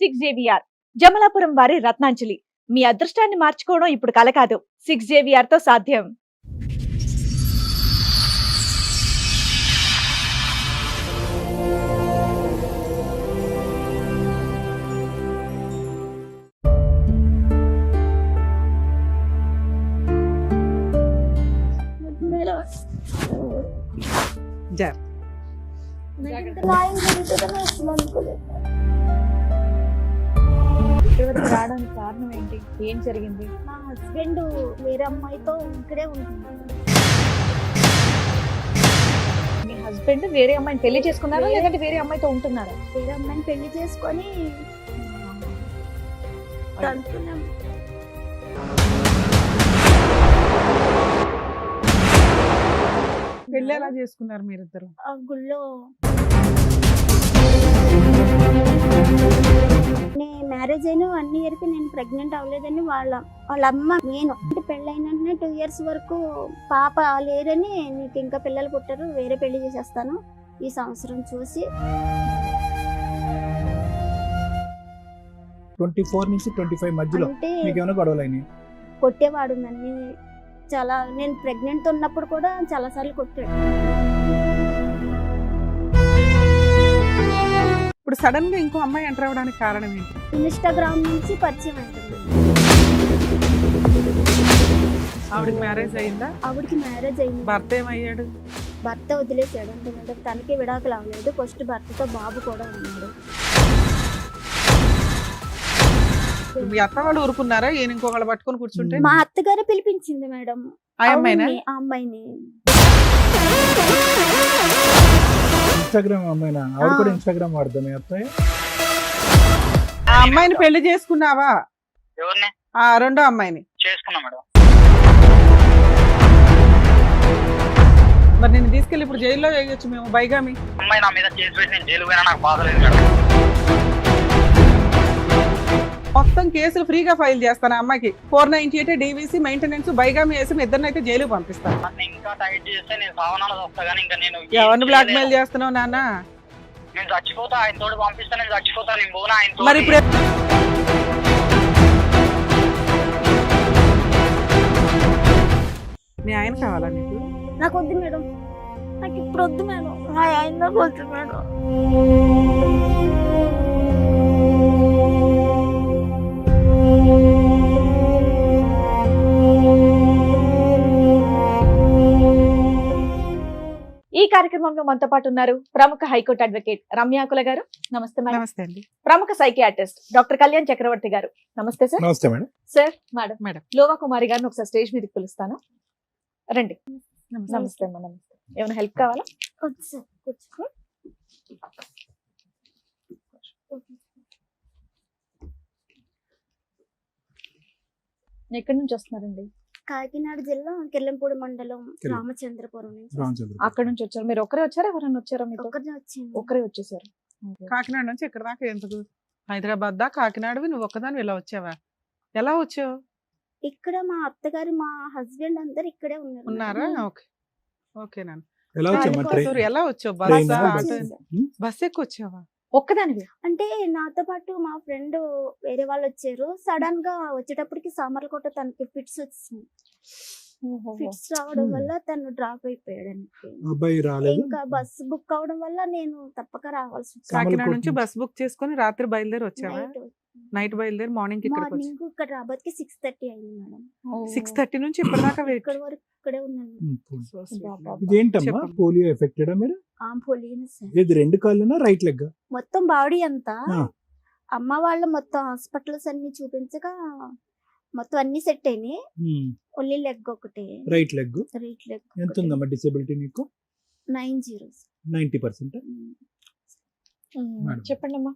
6JVR Jamalapuram వారి రత్నాంజలి. మీ అదృష్టాన్ని మార్చుకోవడం ఇప్పుడు కల కాదు, 6JVR తో సాధ్యం. ఇక్కడికి రావడానికి కారణం ఏంటి? ఏం జరిగింది? మా హస్బెండ్ వేరే అమ్మాయితో ఇక్కడే ఉంటున్నాడు. మీ హస్బెండ్ వేరే అమ్మాయిని పెళ్లి చేసుకున్నారా లేదంటే వేరే అమ్మాయితో ఉంటున్నారా? వేరే అమ్మాయిని పెళ్లి చేసుకొని తంతున్నాం. పెళ్లి ఎలా చేసుకున్నారు మీరిద్దరు? ఆ గుళ్ళో మ్యారేజ్ అయిన 1 year కి నేను ప్రెగ్నెంట్ అవ్వలేదని వాళ్ళ అమ్మ నేను పెళ్ళైన 2 years వరకు పాప లేరని, నీకు ఇంకా పిల్లలు పుట్టారు, వేరే పెళ్లి చేసేస్తాను ఈ సంవత్సరం చూసి. 24 నుంచి 25 మధ్యలో అంటే మీకు ఏమైనా గొడవలైనాయి? కొట్టేవాడు నన్ను చాలా. నేను ప్రెగ్నెంట్ ఉన్నప్పుడు కూడా చాలా సార్లు కొట్టాడు. ఇప్పుడు సడన్ గా ఇంకో అమ్మాయి ఎంటర్ అవ్వడానికి కారణం ఏంటి? ఇన్స్టాగ్రామ్ నుంచి పరిచయం అవుతుంది. ఆవిడకి మ్యారేజ్ అయిందా? ఆవిడకి మ్యారేజ్ అయింది. భర్త ఏమయ్యాడు? భర్త వదిలేసాడు. అంటే మేడం తనకి విడాకులు అవ్వలేదు. ఫస్ట్ భర్తతో బాబు కూడా ఉన్నాడు. మీ అత్త వాళ్ళు ఊరుకున్నారా ఈయన ఇంకొకళ్ళు పట్టుకొని కూర్చుంటే? మా అత్తగారే పిలిపించింది మేడం ఆ అమ్మాయినా? ఆ అమ్మాయిని. ఇన్స్టాగ్రామ్ అమ్మాయినా? ఆవిడ కూడా ఇన్స్టాగ్రామ్ వాడదా మీ అత్తయ్య? ఆ అమ్మాయిని పెళ్లి చేసుకున్నావా? ఎవరిని? ఆ రెండో అమ్మాయిని చేసుకున్నా మేడం. మరి నేను తీసుకెళ్ళి ఇప్పుడు జైల్లో వేయొచ్చు మేము, బైగామి. అమ్మాయి నా మీద కేసు పెట్టి నేను జైలు పోయినా నాకు బాధ లేదు మేడం. మొత్తం కేసులు ఫ్రీగా ఫైల్ చేస్తాను ఆ అమ్మాయికి. 498 DVC మెయింటెనెన్స్ బైగామి వేసి ఇద్దరినైతే జైలుకి పంపిస్తాను. నన్ను ఇంకా టైట్ చేస్తే నేను సావనాలు వస్తా కానీ ఇంకా నేను ఎవరిని బ్లాక్ మెయిల్ చేస్తున్నావు నాన్న? నేను చచ్చిపోతా, ఆయన తోడు పంపిస్తా, నేను చచ్చిపోతా, నేను పోనా ఆయన. మరి ఇప్పుడు మీ ఆయన కావాలా నీకు? నాకు వద్దు మేడం, నాకు ఇప్పుడు వద్దు మేడం, మా ఆయన వద్దు మేడం. ఈ కార్యక్రమంలో మనతో పాటు ఉన్నారు ప్రముఖ హైకోర్టు అడ్వకేట్ రమ్యాకుల గారు. నమస్తే మేడం. నమస్తే అండి. ప్రముఖ సైకియాట్రిస్ట్ డాక్టర్ కళ్యాణ్ చక్రవర్తి గారు. నమస్తే సార్. నమస్తే మేడం. Sir madam. మేడం. లోవా కుమారి గారిని ఒకసారి స్టేజ్ మీదకి పిలుస్తాను, రండి. నమస్తే అమ్మా. నమస్తే. ఏమైనా హెల్ప్ కావాలా? వద్దు సార్, కూర్చో. ఎక్కడి నుంచి వస్తున్నారండి? కాకినాడ జిల్లా కిర్లంపూడి మండలం రామచంద్రపురం నుంచి. అక్కడ నుంచి వచ్చారు. మీరు ఒక్కరే వచ్చారా, ఎవరైనా వచ్చారా మీతో? ఒక్కరినే వచ్చింది. ఒక్కరే వచ్చేసారు. కాకినాడ నుంచి ఇక్కడ దాకా ఎందుకు? హైదరాబాద్ దా కాకినాడవి నువ్వు ఒక్కదాని ఇలా వచ్చావా? ఎలా వచ్చావు? ఇక్కడ మా అత్తగారు మా హస్బెండ్ అందరు ఇక్కడే ఉన్నారా? ఓకే ఓకే నాన్న. ఎలా వచ్చామా? ఎలా వచ్చావు? ట్రైన్ బస్ ఎక్కువ వచ్చావా? ఒక్కదానివి? అంటే నాతో పాటు మా ఫ్రెండ్ వేరే వాళ్ళు వచ్చారు. సడన్ గా వచ్చేటప్పటికి సామర్లకోట తనకి ఫిట్స్ వచ్చింది. ఫిట్స్ రావడం వల్ల తను డ్రాప్ అయిపోయాడు. అబ్బాయి రాలేదు. ఇంకా బస్ బుక్ అవడం వల్ల నేను తప్పక రావాల్సి వచ్చింది. కాకినాడ నుంచి బస్ బుక్ చేసుకుని రాత్రి బయలుదేరి వచ్చావా? నైట్ బయలుదేరి మార్నింగ్ మార్నింగ్ ఇక్కడ రాబోతుకి 6:30 అయింది మేడం. 6:30 నుంచి ఇప్పటిదాకా ఇక్కడ వరకు ఇక్కడే ఉన్నాను. ఇదేంటమ్మా, పోలియో ఎఫెక్టెడా మీరు? ఇది 2 కాళ్ళనా రైట్ లెగ్? మొత్తం బాడీ అంతా. అమ్మ వాళ్ళు మొత్తం హాస్పిటల్స్ అన్ని చూపించగా మొత్తం అన్ని సెట్ అయినాయి. ఓన్లీ లెగ్ ఒకటే, రైట్ లెగ్. Right leg. ఎంత ఉందమ్మా డిసేబిలిటీ నీకు? 90%. చెప్పండి అమ్మా.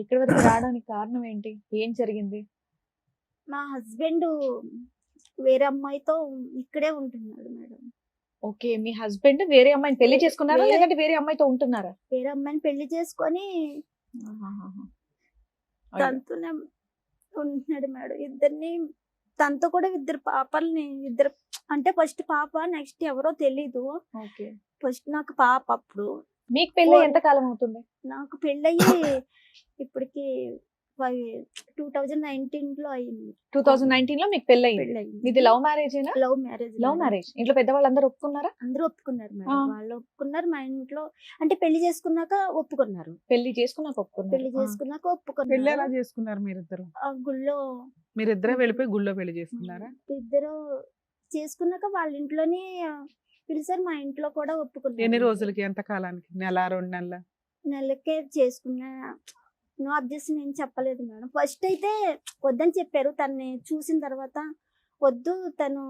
ఇక్కడ వరకు రావడానికి కారణం ఏంటి? ఏం జరిగింది? మా హస్బెండ్ వేరే అమ్మాయితో ఇక్కడే ఉంటున్నాడు మేడం. ఓకే, మీ హస్బెండ్ వేరే అమ్మాయిని పెళ్లి చేసుకున్నారా లేదంటే వేరే అమ్మాయితో ఉంటున్నారా? వేరే అమ్మాయిని పెళ్లి చేసుకొని తనతోనే ఉంటున్నాడు మేడం. ఇద్దరిని తనతో కూడా 2 పాపల్ని, అంటే ఫస్ట్ పాప, నెక్స్ట్ ఎవరో తెలీదు. ఫస్ట్ నాకు పాప. అప్పుడు మీకు పెళ్ళి ఎంత కాలం అవుతుంది? నాకు పెళ్ళయి ఇప్పటికి 2019 లో అయింది. 2019 లో మీకు పెళ్ళి అయింది. పెళ్ళయింది. మీది లవ్ మ్యారేజేనా? Love marriage. Love marriage. ఇంట్లో పెద్దవాళ్ళందరూ ఒప్పుకున్నారా? అందరూ ఒప్పుకున్నారు మేడం. ఆ. వాళ్ళు ఒప్పుకున్నారు. మా ఇంట్లో అంటే పెళ్లి చేసుకున్నాక ఒప్పుకున్నారు. పెళ్లి చేసుకున్నాక ఒప్పుకున్నారు. పెళ్లి చేసుకున్నాక పెళ్లి ఎలా ఒప్పుకున్నారు. చేసుకున్నారు మీరిద్దరు? ఆ గుళ్ళో మీరిద్దరే వెళ్ళిపోయి గుళ్ళో పెళ్లి చేసుకున్నారా? ఇద్దరు చేసుకున్నాక వాళ్ళ ఇంట్లోనే పిలిచారు. మా ఇంట్లో కూడా ఒప్పుకున్నారు. ఎన్ని రోజులకి, ఎంత కాలానికి? నెల, 2 నెలల? నెలకే చేసుకున్నా. నో అబ్జెక్షన్ ఏం చెప్పలేదు మేడం. ఫస్ట్ అయితే వద్దని చెప్పారు. తన్ని చూసిన తర్వాత వద్దు, తను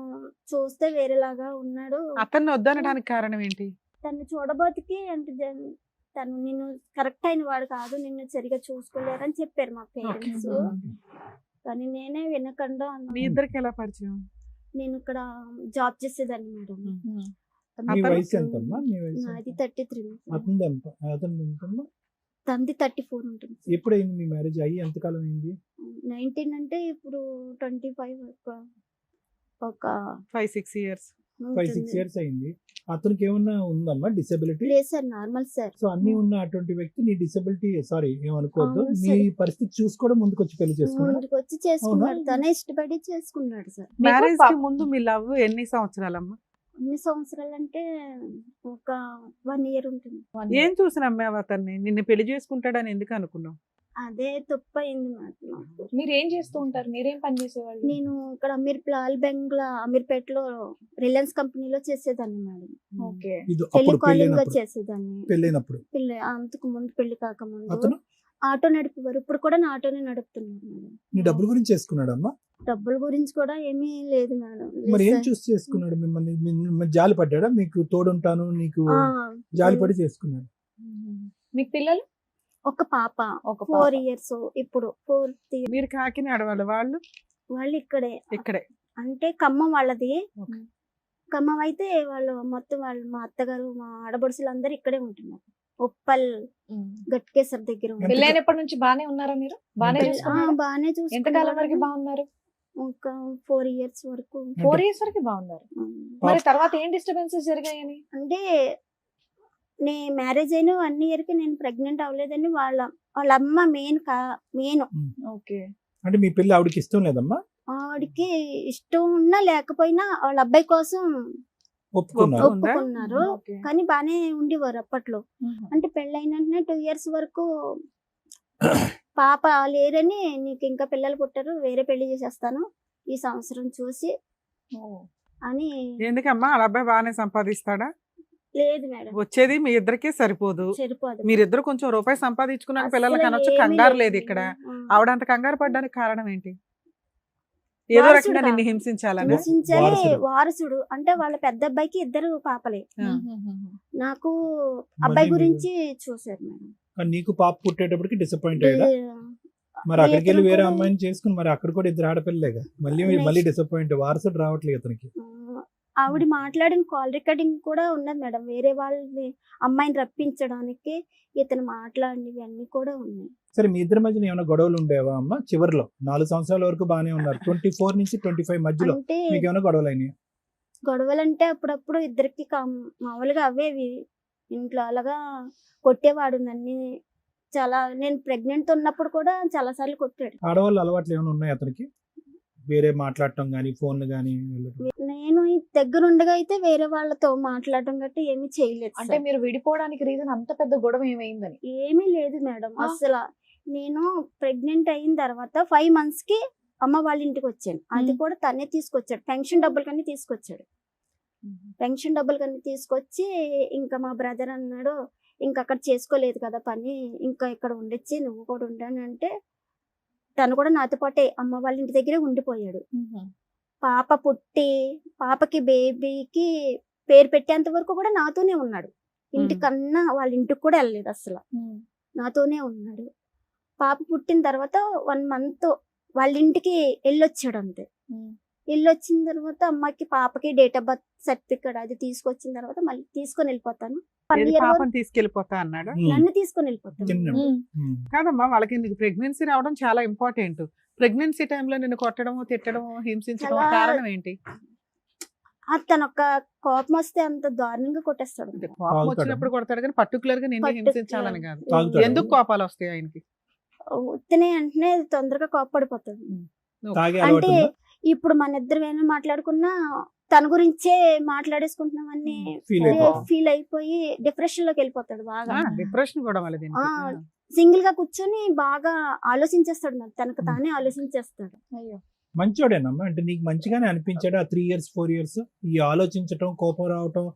చూస్తే వేరేలాగా ఉన్నాడు, అతన్ని వద్దనడానికి కారణం ఏంటి? తను చూడబోతికి అంటే తను నిన్ను కరెక్ట్ అయిన వాడు కాదు, నిన్ను సరిగా చూసుకోలేరని చెప్పారు మా పేరెంట్స్. కానీ నేనే వినకుండా మీ ఇద్దరికి ఎలా పరిచయం? నేను ఇక్కడ జాబ్ చేసేదాన్ని మేడం. మీ వయసు ఎంతమ్మా? మీ వయసు నాది 33. అతనిది ఎంత? అతనిది ఎంతమ్మా? తంది 34 ఉంటుంది. ఎప్పుడైంది మీ మ్యారేజ్ అయ్యి ఎంత కాలం అయింది? 19 అంటే ఇప్పుడు 25 ఒక 5-6 years. 5-6 years అయింది. అతనికి ఏమన్నా ఉందమ్మా డిసెబిలిటీ? లేదు సార్, నార్మల్ సార్. సో అన్ని ఉన్న అటువంటి వ్యక్తి నీ డిసెబిలిటీ, సారీ ఏమనుకోవద్దు, అవును నీ సార్. పరిస్థితి చూసుకోవడం ముందుకు వచ్చి పెళ్లి చేసుకున్నాడు. ముందుకు వచ్చి చేసుకున్నాడు. అవునా? తనే ఇష్టపడి చేసుకున్నాడు సార్. మ్యారేజ్ కి ముందు మీ లవ్ ఎన్ని సంవత్సరాలమ్మా? ఎన్ని సంవత్సరాలు అంటే ఒక 1 year ఉంటుంది. ఏం చూసి నమ్మావు అతన్ని? నిన్ను పెళ్లి చేసుకుంటాడని ఎందుకు అనుకున్నావు? అదే తప్పు అయింది నాకు. మీరు ఏం చేస్తూ ఉంటారు? మీరేం పని చేసేవాళ్ళు? నేను ఇక్కడ లాల్ బెంగ్లా అమీర్పేటలో రిలయన్స్ కంపెనీలో చేసేదాన్ని మేడం. ఓకే. ఇది అప్పుడు టెలికాలింగ్ గా పెళ్ళైనప్పుడు చేసేదాన్ని. పెళ్ళైనప్పుడు పెళ్ళి అంతకు ముందు, పెళ్లి కాకముందు అతను ఆటో నడిపేవారు. ఇప్పుడు కూడా నా ఆటోనే నడుపుతున్నారు మేడం. నీ డబ్బుల గురించి చేసుకున్నాడమ్మా? డబ్బుల గురించి కూడా ఏమీ లేదు మేడం. మరి ఏం లేదు చూసి చేసుకున్నాడు? మిమ్మల్ని జాలి పడ్డాడా? మీకు తోడుంటాను నీకు సార్. జాలి పడి చేసుకున్నాడు. మీకు పిల్లలు? ఒక పాప ఒక 4 years. ఇప్పుడు 4th year. మీరు కాకినాడ వాళ్ళు వాళ్ళు ఇక్కడే ఇక్కడే. అంటే ఖమ్మం వాళ్ళది. Okay. ఖమ్మం అయితే వాళ్ళు మొత్తం వాళ్ళు మా అత్తగారు, మా ఆడబడుసులు అందరు ఇక్కడే ఉంటున్నారు. ఉప్పల్ గట్కేసర్ దగ్గర ఉంటారు. పెళ్ళైనప్పటి నుంచి బానే ఉన్నారా మీరు? బానే ఎంత- చూసుకున్నారా? బానే ఎంతకాలం వరకు చూసుకున్నారు. బాగున్నారు? ఒక 4 years వరకు. 4 years వరకు బాగున్నారు. మరి తర్వాత ఏం డిస్టర్బెన్సెస్ జరిగాయని? అంటే నే మ్యారేజ్ అయిన 1 year కి నేను ప్రెగ్నెంట్ అవ్వలేదని వాళ్ళ అమ్మ మెయిన్ ఓకే. అంటే మీ పెళ్లి ఆవిడకి ఇష్టం లేదమ్మా? ఆవిడకి ఇష్టం ఉన్నా లేకపోయినా వాళ్ళ అబ్బాయి కోసం ఒప్పుకున్నారు. ఉందా? ఒప్పుకున్నారు. ఓకే. కానీ బానే ఉండేవారు అప్పట్లో. అంటే పెళ్ళైన వెంటనే 2 years వరకు పాప లేరని, నీకు ఇంకా పిల్లలు పుట్టరు, వేరే పెళ్లి చేసేస్తాను ఈ సంవత్సరం చూసి అని. ఎందుకమ్మా? వాళ్ళ అబ్బాయి బాగానే సంపాదిస్తాడా? లేదు మేడం, వచ్చేది మీ ఇద్దరికే సరిపోదు. సరిపోదు. మీరిద్దరు కొంచెం రూపాయి సంపాదించుకున్నాక పిల్లలకి అసలు అనొచ్చు. ఏమీ కంగారు లేదు లేదు ఇక్కడ. మేడం. ఆవిడ అంత కంగారు పడ్డానికి కారణం ఏంటి? ఏదో వారసుడు రకంగా నిన్ను కాదు. హింసించాలని. హింసించాలి. వారసుడు. వారసుడు అంటే వాళ్ళ పెద్ద అబ్బాయికి 2 పాపలే. ఆ. నాకు అబ్బాయి మళ్ళీ గురించి చూసారు మేడం. కానీ నీకు పాప పుట్టేటప్పటికి డిసప్పాయింట్ అయ్యాడా? మరి అక్కడికి వెళ్ళి ఇతను వేరే కూడా- అమ్మాయిని చేసుకుని మరి అక్కడ కూడా 2 ఆడపిల్లలేగా, మళ్ళీ డిసప్పాయింట్. వారసుడు రావట్లేదు అతనికి. ఆవిడ మాట్లాడిన కాల్ రికార్డింగ్ కూడా ఉన్నది మేడం. వేరే వాళ్ళని అమ్మాయిని రప్పించడానికి ఇతను మాట్లాడినవి అన్ని కూడా ఉన్నాయి. సరే, మీ ఇద్దరి మధ్యన ఏమైనా గొడవలు ఉండేవా అమ్మ? చివరిలో 4 సంవత్సరాల వరకు బాగానే ఉన్నారు. 24 నుంచి 25 మధ్యలో అంటే మీకు ఏమైనా గొడవలు అయినాయి? గొడవలంటే అప్పుడప్పుడు ఇద్దరికి మామూలుగా అవేవి. ఇంట్లో అలాగా కొట్టేవాడు నన్ను. చాలా నేను ప్రెగ్నెంట్ ఉన్నప్పుడు కూడా చాలా సార్లు కొట్టాడు. ఆడవాళ్ళు అలవాట్లు ఏమైనా ఉన్నాయి అతనికి? వేరే మాట్లాడటం కానీ, ఫోన్లు కానీ? నేను ఈ దగ్గర ఉండగా అయితే వేరే వాళ్ళతో మాట్లాడడం గట్టి ఏమీ చేయలేదు అంటే సార్. మీరు విడిపోవడానికి రీజన్ అంత పెద్ద గొడవ ఏమైందని? ఏమీ లేదు మేడం. ఆ? అసలు నేను ప్రెగ్నెంట్ అయిన తర్వాత 5 months కి అమ్మ వాళ్ళ ఇంటికి వచ్చాను. అది మ్మ్. కూడా తనే తీసుకొచ్చాడు. పెన్షన్ డబ్బులు కన్నీ తీసుకొచ్చాడు. పెన్షన్ డబ్బులు కన్నీ తీసుకొచ్చి ఇంకా మా బ్రదర్ అన్నాడు, ఇంకా అక్కడ చేసుకోలేదు కదా పని, ఇంకా ఇక్కడ ఉండొచ్చి నువ్వు కూడా ఉండని అంటే తను కూడా నాతో పాటే అమ్మ వాళ్ళ ఇంటి దగ్గరే ఉండిపోయాడు. పాప పుట్టి పాపకి బేబీకి పేరు పెట్టేంత వరకు కూడా నాతోనే ఉన్నాడు. ఇంటికన్నా వాళ్ళ ఇంటికి కూడా వెళ్ళలేదు అసలు. నాతోనే ఉన్నాడు. పాప పుట్టిన తర్వాత 1 month వాళ్ళ ఇంటికి వెళ్ళొచ్చాడు అంతే. వెళ్ళొచ్చిన తర్వాత అమ్మకి పాపకి డేట్ ఆఫ్ బర్త్ సర్టిఫికేట్ అది తీసుకొచ్చిన తర్వాత మళ్ళీ తీసుకొని వెళ్ళిపోతాను. 1 ఏది year పాపని వరకు తీసుకెళ్లిపోతా అన్నాడా? నన్ను తీసుకొని వెళ్ళిపోతాను. చిన్న కాదమ్మా, వాళ్ళకి నీకు ప్రెగ్నెన్సీ రావడం చాలా ఇంపార్టెంట్. ప్రెగ్నెన్సీ టైంలో నిన్ను కొట్టడము, తిట్టడము, హింసించడం చాలా- కారణం ఏంటి? తన ఒక్క కోపం వస్తే అంత దారుణంగా కొట్టేస్తాడు. అంటే కోపం వచ్చినప్పుడు కొడతాడు కానీ పర్టికులర్ గా నిన్ను హింసించాలని కాదు. తాగుతాడా? ఎందుకు కోపాలు వస్తాయి ఆయనకి? ఉత్తినే అంటే తొందరగా కోపపడిపోతాడు. తాగే అలవాటు అంటే ఉందా? ఇప్పుడు మన ఇద్దరు ఏమైనా మాట్లాడుకున్నా తన గురించే మాట్లాడేసుకుంటున్నామని Feel అయిపోతాడు. ఫీల్ అయిపోయి డిప్రెషన్ లోకి వెళ్ళిపోతాడు బాగా. డిప్రెషన్ కూడా మళ్ళీ దీనికి. సింగిల్ గా కూర్చొని బాగా ఆలోచించేస్తాడు, మరి తనకు తానే ఆలోచించేస్తాడు. మంచోడేనమ్మా, అంటే నీకు మంచిగానే అనిపించాడు ఆ 3 years 4 years ఈ ఆలోచించటం, కోపం రావటం,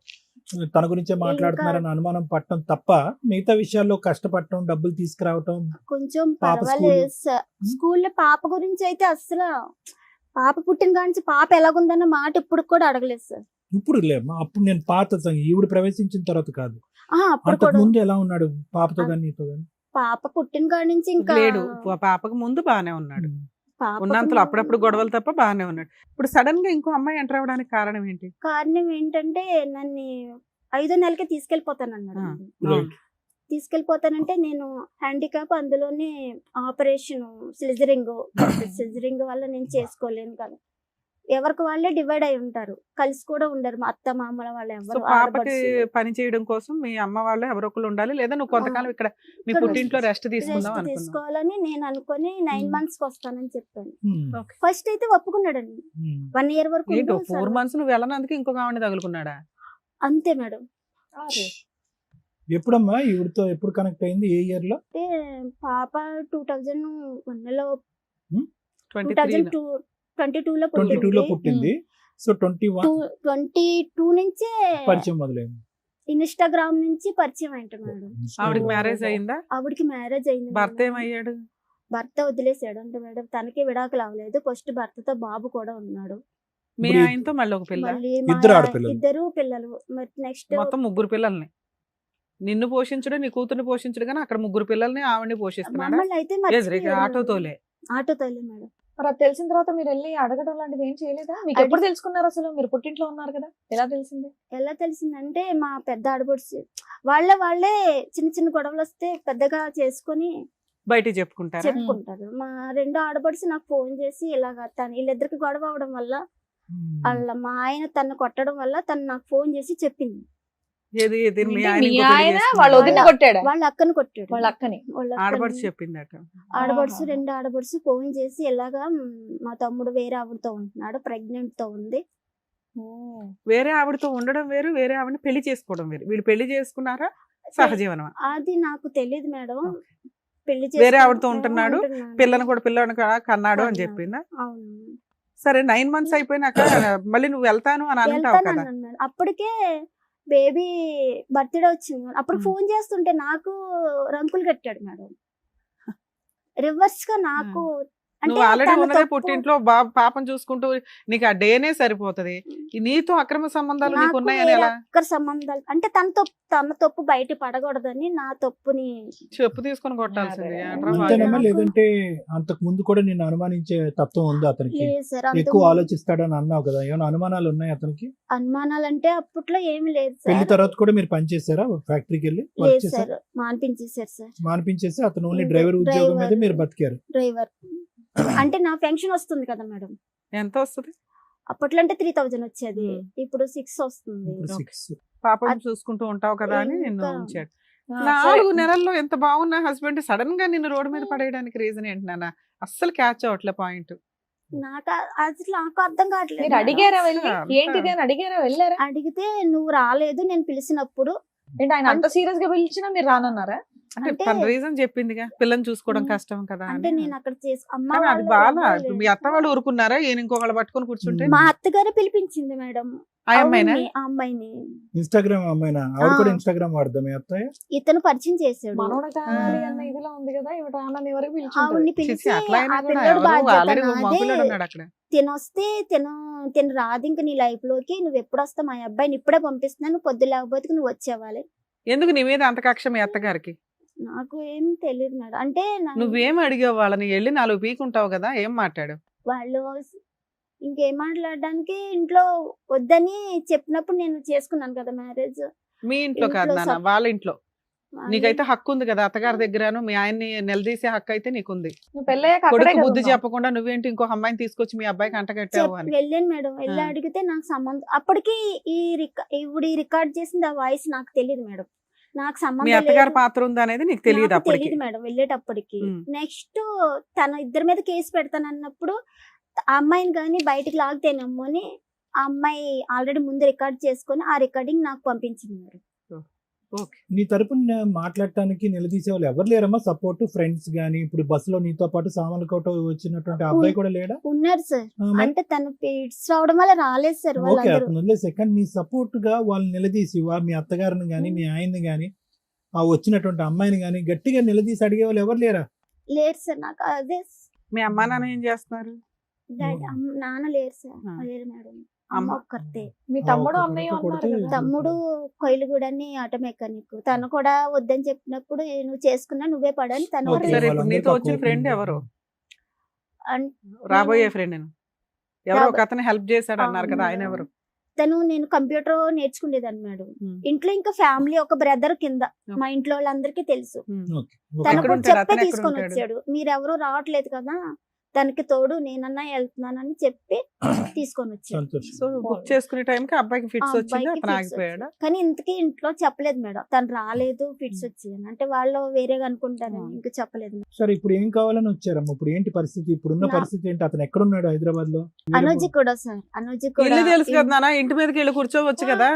తన గురించే మాట్లాడుతున్నారని అనుమానం పట్టడం తప్ప మిగతా విషయాల్లో కష్టపడటం, డబ్బులు తీసుకురావటం? కొంచెం పాప పర్వాలేదు సార్. స్కూల్లో పాప గురించి అయితే అసలు పాప పుట్టిన కానించి పాప ఎలాగుందన్న మాట ఇప్పుడు కూడా అడగలేదు సార్. ఇప్పుడు లేమ్మా, అప్పుడు నేను పాత ఈవిడ ప్రవేశించిన తర్వాత కాదు, అప్పుడు అంతకు కూడా ముందు ఎలా ఉన్నాడు పాపతో కానీ నీతో కానీ? పాప పుట్టిన కానించి ఇంకా లేడు, పాపకు ముందు బానే ఉన్నాడు. పాపకు ఉన్నంతలో అప్పుడప్పుడు గొడవలు తప్ప బానే ఉన్నాడు. ఇప్పుడు సడన్ గా ఇంకో అమ్మాయి ఎంటర్ అవ్వడానికి కారణం ఏంటి? కారణం ఏంటంటే నన్ను 5వ నెలకే తీసుకెళ్లిపోతానన్నాడు. Right. తీసుకెళ్లిపోతానంటే నేను హ్యాండిక్యాప్, అందులోనే ఆపరేషన్ సిజరింగ్ వల్ల నేను చేసుకోలేను కదా. ఎవరికి వాళ్ళే డివైడ్ అయి ఉంటారు, కలిసి కూడా ఉండరు. మా అత్త మామల వాళ్ళు సో ఎవరు పాపకి పని చేయడం కోసం మీ అమ్మ వాళ్ళు ఎవరో ఒకరు ఉండాలి, లేదా నువ్వు కొంతకాలం ఇక్కడ మీ ఇక్కడ పుట్టింట్లో రెస్ట్ తీసుకుందాం రెస్ట్ అనుకున్నావు. తీసుకోవాలని నేను అనుకుని 9 months కి వస్తానని చెప్పాను. Hmm. ఫస్ట్ అయితే ఒప్పుకున్నాడండి. Hmm. 1 year వరకు ఏంటో ఉండు 4 సార్. months నువ్వు వెళ్ళనందుకు ఇంకొక ఆవిడ తగులుకున్నాడా? అంతే మేడం. ఎప్పుడమ్మా ఈవిడతో ఎప్పుడు కనెక్ట్ అయింది? ఏ ఇయర్ లో? అంటే పాప 2001 లో 23 2022 లో 22 లో పుట్టింది. సో 21 22 నుంచే పరిచయం మొదలైంది. ఇన్స్టాగ్రామ్ నుంచి పరిచయం అయింట మేడం. ఆవిడకి మ్యారేజ్ అయిందా? ఆవిడకి మ్యారేజ్ అయింది. భర్త మేడం. ఏమయ్యాడు? భర్త వదిలేసాడు అంటే మేడం, తనకి విడాకులు అవ్వలేదు. ఫస్ట్ భర్తతో బాబు కూడా ఉన్నాడు. మీ ఇప్పుడు ఆయనతో మళ్ళీ ఒక పిల్ల? మళ్ళీ ఇద్దరు ఆడపిల్లలు. ఇద్దరు పిల్లలు. మరి నెక్స్ట్ మొత్తం 3 పిల్లల్ని నిన్ను పోషించడు, నీ కూతుర్ని పోషించడు, కానీ అక్కడ 3 పిల్లల్ని ఆవిడని పోషిస్తున్నాడా? మమ్మల్ని అయితే ఆటోతోలే. ఆటోతోలే మేడం. మరి అది తెలిసిన తర్వాత మీరు వెళ్ళి అడగడం లాంటిది ఏం చేయలేదా? మీకు ఎప్పుడు తెలుసుకున్నారు అసలు? మీరు పుట్టింట్లో ఉన్నారు కదా, ఎలా తెలిసింది? ఎలా తెలిసిందంటే మా పెద్ద ఆడపడుచు వాళ్ళే చిన్న చిన్న గొడవలు వస్తే పెద్దగా చేసుకొని బయట చెప్పుకుంటారా? చెప్పుకుంటారు. మా 2వ ఆడపడుచు నాకు ఫోన్ చేసి ఇలాగా వీళ్ళిద్దరికి గొడవ అవడం వల్ల మా ఆయన తను కొట్టడం వల్ల తను నాకు ఫోన్ చేసి చెప్పింది. ఏది ఏది మీ మీ ఆయన ఇంకో పెళ్లి ఆయన చేసుకున్నాడా? వాళ్ళ వదిన కొట్టాడా? వాళ్ళ అక్కని కొట్టాడు. వాళ్ళ అక్కని. ఆడపడుచు చెప్పిందట. ఆడపడుచు ఆహా. 2 ఆడపడుచు ఫోన్ చేసి ఇలాగా మా తమ్ముడు వేరే ఆవిడతో ఉంటున్నాడు, ప్రెగ్నెంట్ తో ఉంది. వేరే ఆవిడతో ఉండడం వేరు, వేరే ఆవిడని పెళ్లి చేసుకోవడం వేరు. వీళ్ళు పెళ్లి చేసుకున్నారా, సహజీవనమా? అది నాకు తెలియదు మేడం. పెళ్లి వేరే ఆవిడతో ఉంటున్నాడు, పిల్లని కూడా పిల్లని కన్నాడు అని కన్నాడు. చెప్పిందా? అవును. సరే 9 months అయిపోయినాక మళ్ళీ నువ్వు వెళ్తాను అని అంటావు కదా. వెళ్తానన్నాను మేడం. అప్పటికే బేబీ బర్త్డే వచ్చింది మేడం. అప్పుడు ఫోన్ చేస్తుంటే నాకు రంకులు కట్టాడు మేడం. రివర్స్ గా నాకు అంటే నువ్వు ఆల్రెడీ తన ఉన్నదే తప్పు. పుట్టింట్లో పాపం చూసుకుంటూ నీకు ఆ డేనే సరిపోతది. నీతో అక్రమ సంబంధాలు నీకు నాకు ఉన్నాయని వేరే ఎలా ఒక్కరి సంబంధాలు అంటే తన తప్పు బయట పడకూడదని నా తప్పుని చెప్పు తీసుకొని కొట్టాల్సింది. అదే. ఏంట్రా అంతేనమ్మా, బాగా? లేదంటే అంతకు ముందు కూడా నిన్ను అనుమానించే తత్వం ఉంది అతనికి? లేదు సార్. ఎక్కువ ఆలోచిస్తాడని అన్నావు కదా, ఏమైనా అనుమానాలు ఉన్నాయి అతనికి? అనుమానాలంటే అప్పట్లో ఏమి లేదు పెళ్లి సార్. తర్వాత కూడా మీరు పని చేశారా? ఫ్యాక్టరీకి వెళ్ళి వర్క్ లేదు చేశారా? Sir, మానిపించేశారు sir. మానిపించేసి అతను ఓన్లీ ఇంకా డ్రైవర్ ఉద్యోగం మీద డ్రైవర్. మీరు బతికారు. డ్రైవర్ అంటే నా పెన్షన్ వస్తుంది కదా మేడం. ఎంత వస్తుంది? అప్పట్లో అంటే 3000 వచ్చేది, ఇప్పుడు 6 వస్తుంది. ఇప్పుడు Okay. 6. పాపం అది- చూసుకుంటూ ఉంటావు కదా అని నిన్ను ఇంకా- ఉంచాడు. ఆ, 4 సరే. నెలల్లో ఎంత బాగున్నా హస్బెండ్ సడన్ గా నిన్ను రోడ్డు మీద పడేయడానికి రీజన్ ఏంటి నాన్న? అస్సలు క్యాచ్ అవట్లే పాయింట్. నాకు అసలు నాకు అర్థం కావట్లేదు మీరు మేడం. అడిగారా వెళ్ళి అంతా. ఏంటిది అని అడిగారా? వెళ్ళారా? అడిగితే నువ్వు రాలేదు నేను పిలిచినప్పుడు. ఏంటి ఆయన అంత సీరియస్ గా పిలిచినా మీరు రానన్నారా? అంటే అంటే- తన రీజన్ చెప్పిందిగా, పిల్లని చూసుకోవడం కష్టం కదా అని. అంటే నేను అక్కడ అమ్మ కానీ అది వాళ్ళు బాగా ఎవరు మీ లేరు. అత్త వాళ్ళు ఊరుకున్నారా? ఈయన ఇంకొకళ్ళు పట్టుకొని కూర్చుంటే మా అత్తగారే పిలిపించింది మేడం. ఆ అమ్మాయినా? అవును, ఆ అమ్మాయిని ఇన్స్టాగ్రామ్ అమ్మాయినా? ఆవిడ కూడా ఆ. ఇన్స్టాగ్రామ్ వాడదాం మీ అత్తయ్య? ఇతను పరిచయం చేశాడు. మనోడ కావాలి అన్న ఇదిలో ఉంది కదా, ఇవి రానని వరకు పిలిచి ఆవిడ్ని చిచ్చి, పిలిచి అట్లా అయినా ఆ కూడా పిల్లడు ఎవరు బాధ్యత ఆల్రెడీ నాదే. మగపిల్లడు ఉన్నాడు అక్కడ. తినొస్తే తిను రాదు ఇంక నీ లైఫ్ లోకి. నువ్వు ఎప్పుడు వస్తావు? మా అబ్బాయిని ఇప్పుడే పంపిస్తున్నాను, పొద్దు లేకపోతే నువ్వు వచ్చేవాలి. ఎందుకు నీ మీద అంత కక్ష మీ అత్తగారికి? నాకు ఏం తెలియదు మేడం. అంటే నువ్వేం అడిగావు వాళ్ళని? వెళ్ళి 4 పీకుంటావు కదా, ఏం మాట్లాడు? వాళ్ళు ఇంకేం మాట్లాడడానికి ఇంట్లో వద్దని చెప్పినప్పుడు నేను చేసుకున్నాను కదా మ్యారేజ్. మీ ఇంట్లో కాదు ఇంట్లో నాన్న, వాళ్ళ ఇంట్లో. నీకైతే హక్కు ఉంది కదా అత్తగారి దగ్గరను మీ ఆయన్ని నిలదీసే హక్కు అయితే నీకుంది. నువ్వు పెళ్ళయ్యాక అక్కడే కొడుకు కదా బుద్ధి ఉన్నావు. చెప్పకుండా నువ్వేంటి ఇంకో అమ్మాయిని తీసుకొచ్చి మీ అబ్బాయికి అంటగట్టావు అని. వెళ్ళాను మేడం, వెళ్ళి అడిగితే నాకు సంబంధం అప్పటికి ఇప్పుడు ఈ రికార్డ్ చేసింది ఆ వాయిస్ నాకు తెలియదు మేడం. నాకు మీ సంబంధం అత్తగారి లేదు. పాత్ర ఉంది అనేది నీకు తెలియదు నాకు అప్పటికి. తెలియదు మేడం వెళ్ళేటప్పటికి. ఉమ్. నెక్స్ట్ తన ఇద్దరి మీద కేసు పెడతానన్నప్పుడు ఆ అమ్మాయిని కానీ బయటికి లాగితేనమ్మో అని ఆ అమ్మాయి ఆల్రెడీ ముందు రికార్డ్ చేసుకొని ఆ రికార్డింగ్ నాకు పంపించింది మేడం. ఓకే. నీ తరపున మాట్లాడటానికి నిలదీసే వాళ్ళు ఎవరు లేరమ్మా? సపోర్ట్ ఫ్రెండ్స్ గానీ, ఇప్పుడు బస్సులో నీతో పాటు సామాన్ల కోట వచ్చినటువంటి ఆ అబ్బాయి కూడా లేడా? ఉన్నారు సార్, ఆ, మరి- అంటే తను పీడ్స్ రావడం వల్ల రాలేదు సార్ ఓకే, వాళ్ళందరూ. అతను వదిలేసే. కానీ నీ సపోర్ట్ గా వాళ్ళని నిలదీసి మీ అత్తగారిని గానీ మీ ఆయన్ని గానీ ఆ వచ్చినటువంటి అమ్మాయిని గానీ గట్టిగా నిలదీసి అడిగే వాళ్ళు ఎవరు లేరా? లేరు సార్, నాకు అదే మీ అమ్మా నాన్న ఏం చేస్తున్నారు? నాన్న లేరు సార్, ఆ. లేరు మేడం. అమ్మ. అమ్మ ఒక్కరితే. మీ తమ్ముడు ఒక్క అన్నయ్య కొడుకు ఉన్నారు కొడితే కదా. తమ్ముడు కొయిలుగూడని ఆటో మెకానిక్. తను కూడా వద్దని చెప్పినప్పుడు నువ్వు చేసుకున్నా నువ్వే పడని తను ఓకే, సరే, ఇప్పుడు వాళ్ళందరికీ నీతో ఆ వచ్చిన కోపం ఫ్రెండ్ ఉంది. ఎవరు? అన్- రాబోయే నేను- ఫ్రెండ్ ఎవరో ఒక అతను హెల్ప్ చేశాడు అన్నారు కదా, ఆయన అవును. ఎవరు? తను నేను కంప్యూటర్ నేర్చుకునేదాన్ని మేడం. ఉమ్. ఇంట్లో ఇంకా ఫ్యామిలీ ఒక బ్రదర్ కింద మా ఇంట్లో వాళ్ళందరికీ తెలుసు. ఉమ్. Okay, okay. తను ఎక్కడ కూడా ఉంటాడు? చెప్పి అతను ఎక్కడ తీసుకొని ఉంటాడు? వచ్చాడు. మీరెవరూ రావట్లేదు కదా, తనకి తోడు నేనన్నా వెళ్తున్నానని చెప్పి తీసుకొని వచ్చాడు. సంతోషం. సో బుక్ చేసుకునే టైంకి అబ్బాయికి ఫిట్స్ ఆ వచ్చింది, అబ్బాయికి అతను fits ఆగిపోయాడా? వచ్చాయి. కానీ ఇంతకీ ఇంట్లో చెప్పలేదు మేడం, తను రాలేదు ఫిట్స్ వచ్చాయని. అంటే వాళ్ళు వేరేగా అనుకుంటారని ఇంకా చెప్పలేదు మేడం. సరే, ఇప్పుడు ఏం కావాలని వచ్చారమ్మా? ఇప్పుడు ఏంటి పరిస్థితి? ఇప్పుడున్న నా- పరిస్థితి ఏంటి? అతను ఎక్కడున్నాడు హైదరాబాద్ లో? అనుజ్ కూడా సార్, అనుజ్ కూడా ఇల్లు తెలుసు కదా నాన్న, ఇంటి మీదకి వెళ్ళి కూర్చోవచ్చు కదా.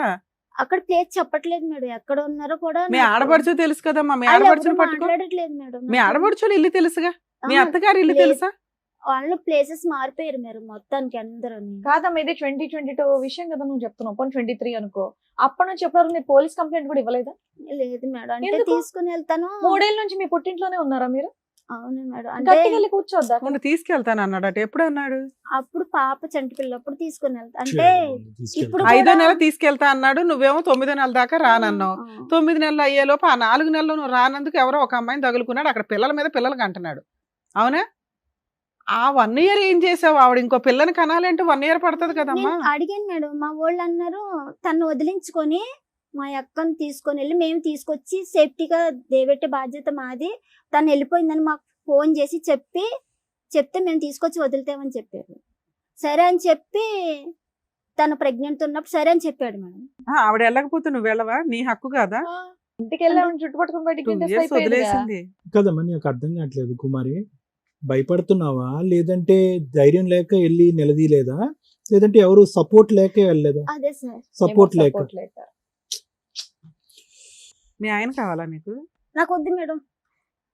అక్కడ ప్లేస్ చెప్పట్లేదు మేడం, ఎక్కడ ఉన్నారో కూడా మీ నాకు- ఆడపడుచు తెలుసు కదమ్మా, మీ వాళ్ళు ఆడపడుచుని ఎవరు పట్టుకో. మాట్లాడట్లేదు మేడం. మీ నాకు- ఆడపడుచులు ఇల్లు తెలుసుగా, మీ ఆహా, అత్తగారి ఇల్లు లేదు. తెలుసా? వాళ్ళు ప్లేసెస్ మారిపోయారు మీరు మొత్తానికి అందరూ. కాదమ్మా, ఇది 2022 విషయం కదా నువ్వు చెప్తున్నావు. 23 అనుకో. అప్పటి నుంచి ఎప్పటివరకు మీరు పోలీస్ కంప్లైంట్ కూడా ఇవ్వలేదా? లేదు మేడం, అంటే ఎందుకు? తీసుకుని వెళ్తాను. 3 ఏళ్ళ నుంచి మీ పుట్టింట్లోనే ఉన్నారా మీరు? అవును మేడం, అంటే గట్టిగా వెళ్ళి కూర్చోద్దా? మొన్న తీసుకెళ్తాను అన్నాడు అటు. ఎప్పుడు అన్నాడు? అప్పుడు పాప చంటి పిల్లప్పుడు తీసుకుని వెళ్తా. అంటే ఇప్పుడు 5వ కూడా- నెల తీసుకెళ్తా అన్నాడు, నువ్వేమో 9వ నెల దాకా రానన్నావు. 9 నెలలు అయ్యేలోపు ఆ 4 నెలలు నువ్వు రానందుకు ఎవరో ఒక అమ్మాయిని తగులుకున్నాడు. అక్కడ పిల్లల మీద పిల్లలకి అంటున్నాడు, అవునా? ఆ 1 ఇయర్ ఏం చేసావు? ఆవిడ ఇంకో పిల్లని కనాలంటే 1 ఇయర్ పడుతుంది కదమ్మా. నేను అడిగాను మేడం, మా వాళ్ళు అన్నారు తను వదిలించుకొని మా అక్కని తీసుకొని వెళ్ళి మేము తీసుకొచ్చి సేఫ్టీగా దేవెట్టే బాధ్యత మాది. తను వెళ్ళిపోయిందని మాకు ఫోన్ చేసి చెప్తే మేము తీసుకొచ్చి వదులుతామని చెప్పారు. సరే అని చెప్పి తను ప్రెగ్నెంట్ ఉన్నప్పుడు సరే అని చెప్పాడు మేడం. ఆవిడ వెళ్ళకపోతే నువ్వు వెళ్ళవా? నీ హక్కు కాదా? ఇంటికి వెళ్ళామని చుట్టుపట్టుకుని బయటికి 2 గెంటేస్తే years అయిపోయేదిగా. వదిలేసింది. కదమ్మా, నాకు అర్థం కావట్లేదు కుమారి. భయపడుతున్నావా, లేదంటే ధైర్యం లేక వెళ్ళి నిలదీయలేదా, లేదంటే ఎవరు సపోర్ట్ లేక వెళ్ళలేదా? అదే సార్, సపోర్ట్ ఏమో లేక. support లేక. మీ ఆయన కావాలా నీకు? నాకు వద్దు మేడం,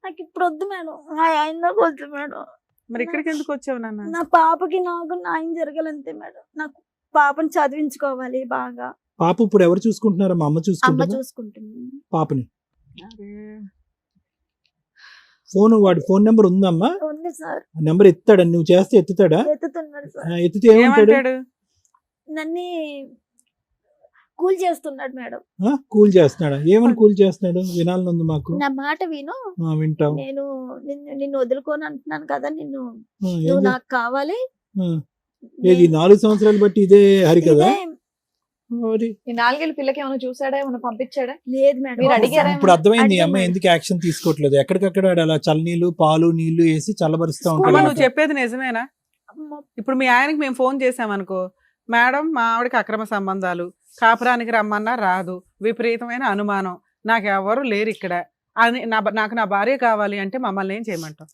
నాకు ఇప్పుడు వద్దు మేడం, మా ఆయన నాకు వద్దు మేడం. మరి ఇక్కడికి ఎందుకు వచ్చావు నాన్న? నా పాపకి నాకు న్యాయం జరగాలంతే మేడం. నాకు పాపని చదివించుకోవాలి బాగా. పాప ఇప్పుడు ఎవరు చూసుకుంటున్నారా? మా అమ్మ అమ్మ చూసుకుంటుందా చూసుకుంటుంది. పాపని? అరే, వాడి ఫోన్ నెంబర్ ఉందమ్మా? ఉంది సార్, నెంబర్ ఎత్తాడా? నువ్వు చేస్తే ఎత్తుతాడా? ఎత్తుతున్నాడు సార్. ఎత్తితే ఏమంటాడు? ఏమంటాడు? నన్ను కూల్ చేస్తున్నాడు మేడం. కూల్ చేస్తున్నాడా? ఏమని కూల్ చేస్తున్నాడు? వినాలని ఉంది మాకు. నా మాట విను, వింటాం. నేను నిన్ను వదులుకోని అంటున్నాను కదా, ఏం నువ్వు చే- నాకు కావాలి. ఆ, ఏది 4 సంవత్సరాలు బట్టి ఇదే హరి కదా? ఇదే- మరి ఈ 4 ఏళ్ళ పిల్లకి ఏమైనా చూసాడా, ఏమైనా పంపించాడా? లేదు మేడం. మీరు అడిగారా? ఇప్పుడు అర్థమైంది ఈ అడిగాను అమ్మాయి మేడం. ఎందుకు యాక్షన్ తీసుకోవట్లేదు. ఎక్కడికక్కడ అలా చల్లనీళ్ళు పాలు నీళ్లు వేసి చల్లబరుస్తా అమ్మా, ఉంటాడు. నువ్వు చెప్పేది నిజమేనా? అమ్మ, ఇప్పుడు మీ ఆయనకి మేము ఫోన్ చేసామనుకో, మేడం మా ఆవిడకి అక్రమ సంబంధాలు, కాపురానికి రమ్మన్నా రాదు, విపరీతమైన అనుమానం, నాకు ఎవరు లేరు ఇక్కడ అని నాకు నా భార్య కావాలి అంటే మమ్మల్ని ఏం చేయమంటావు?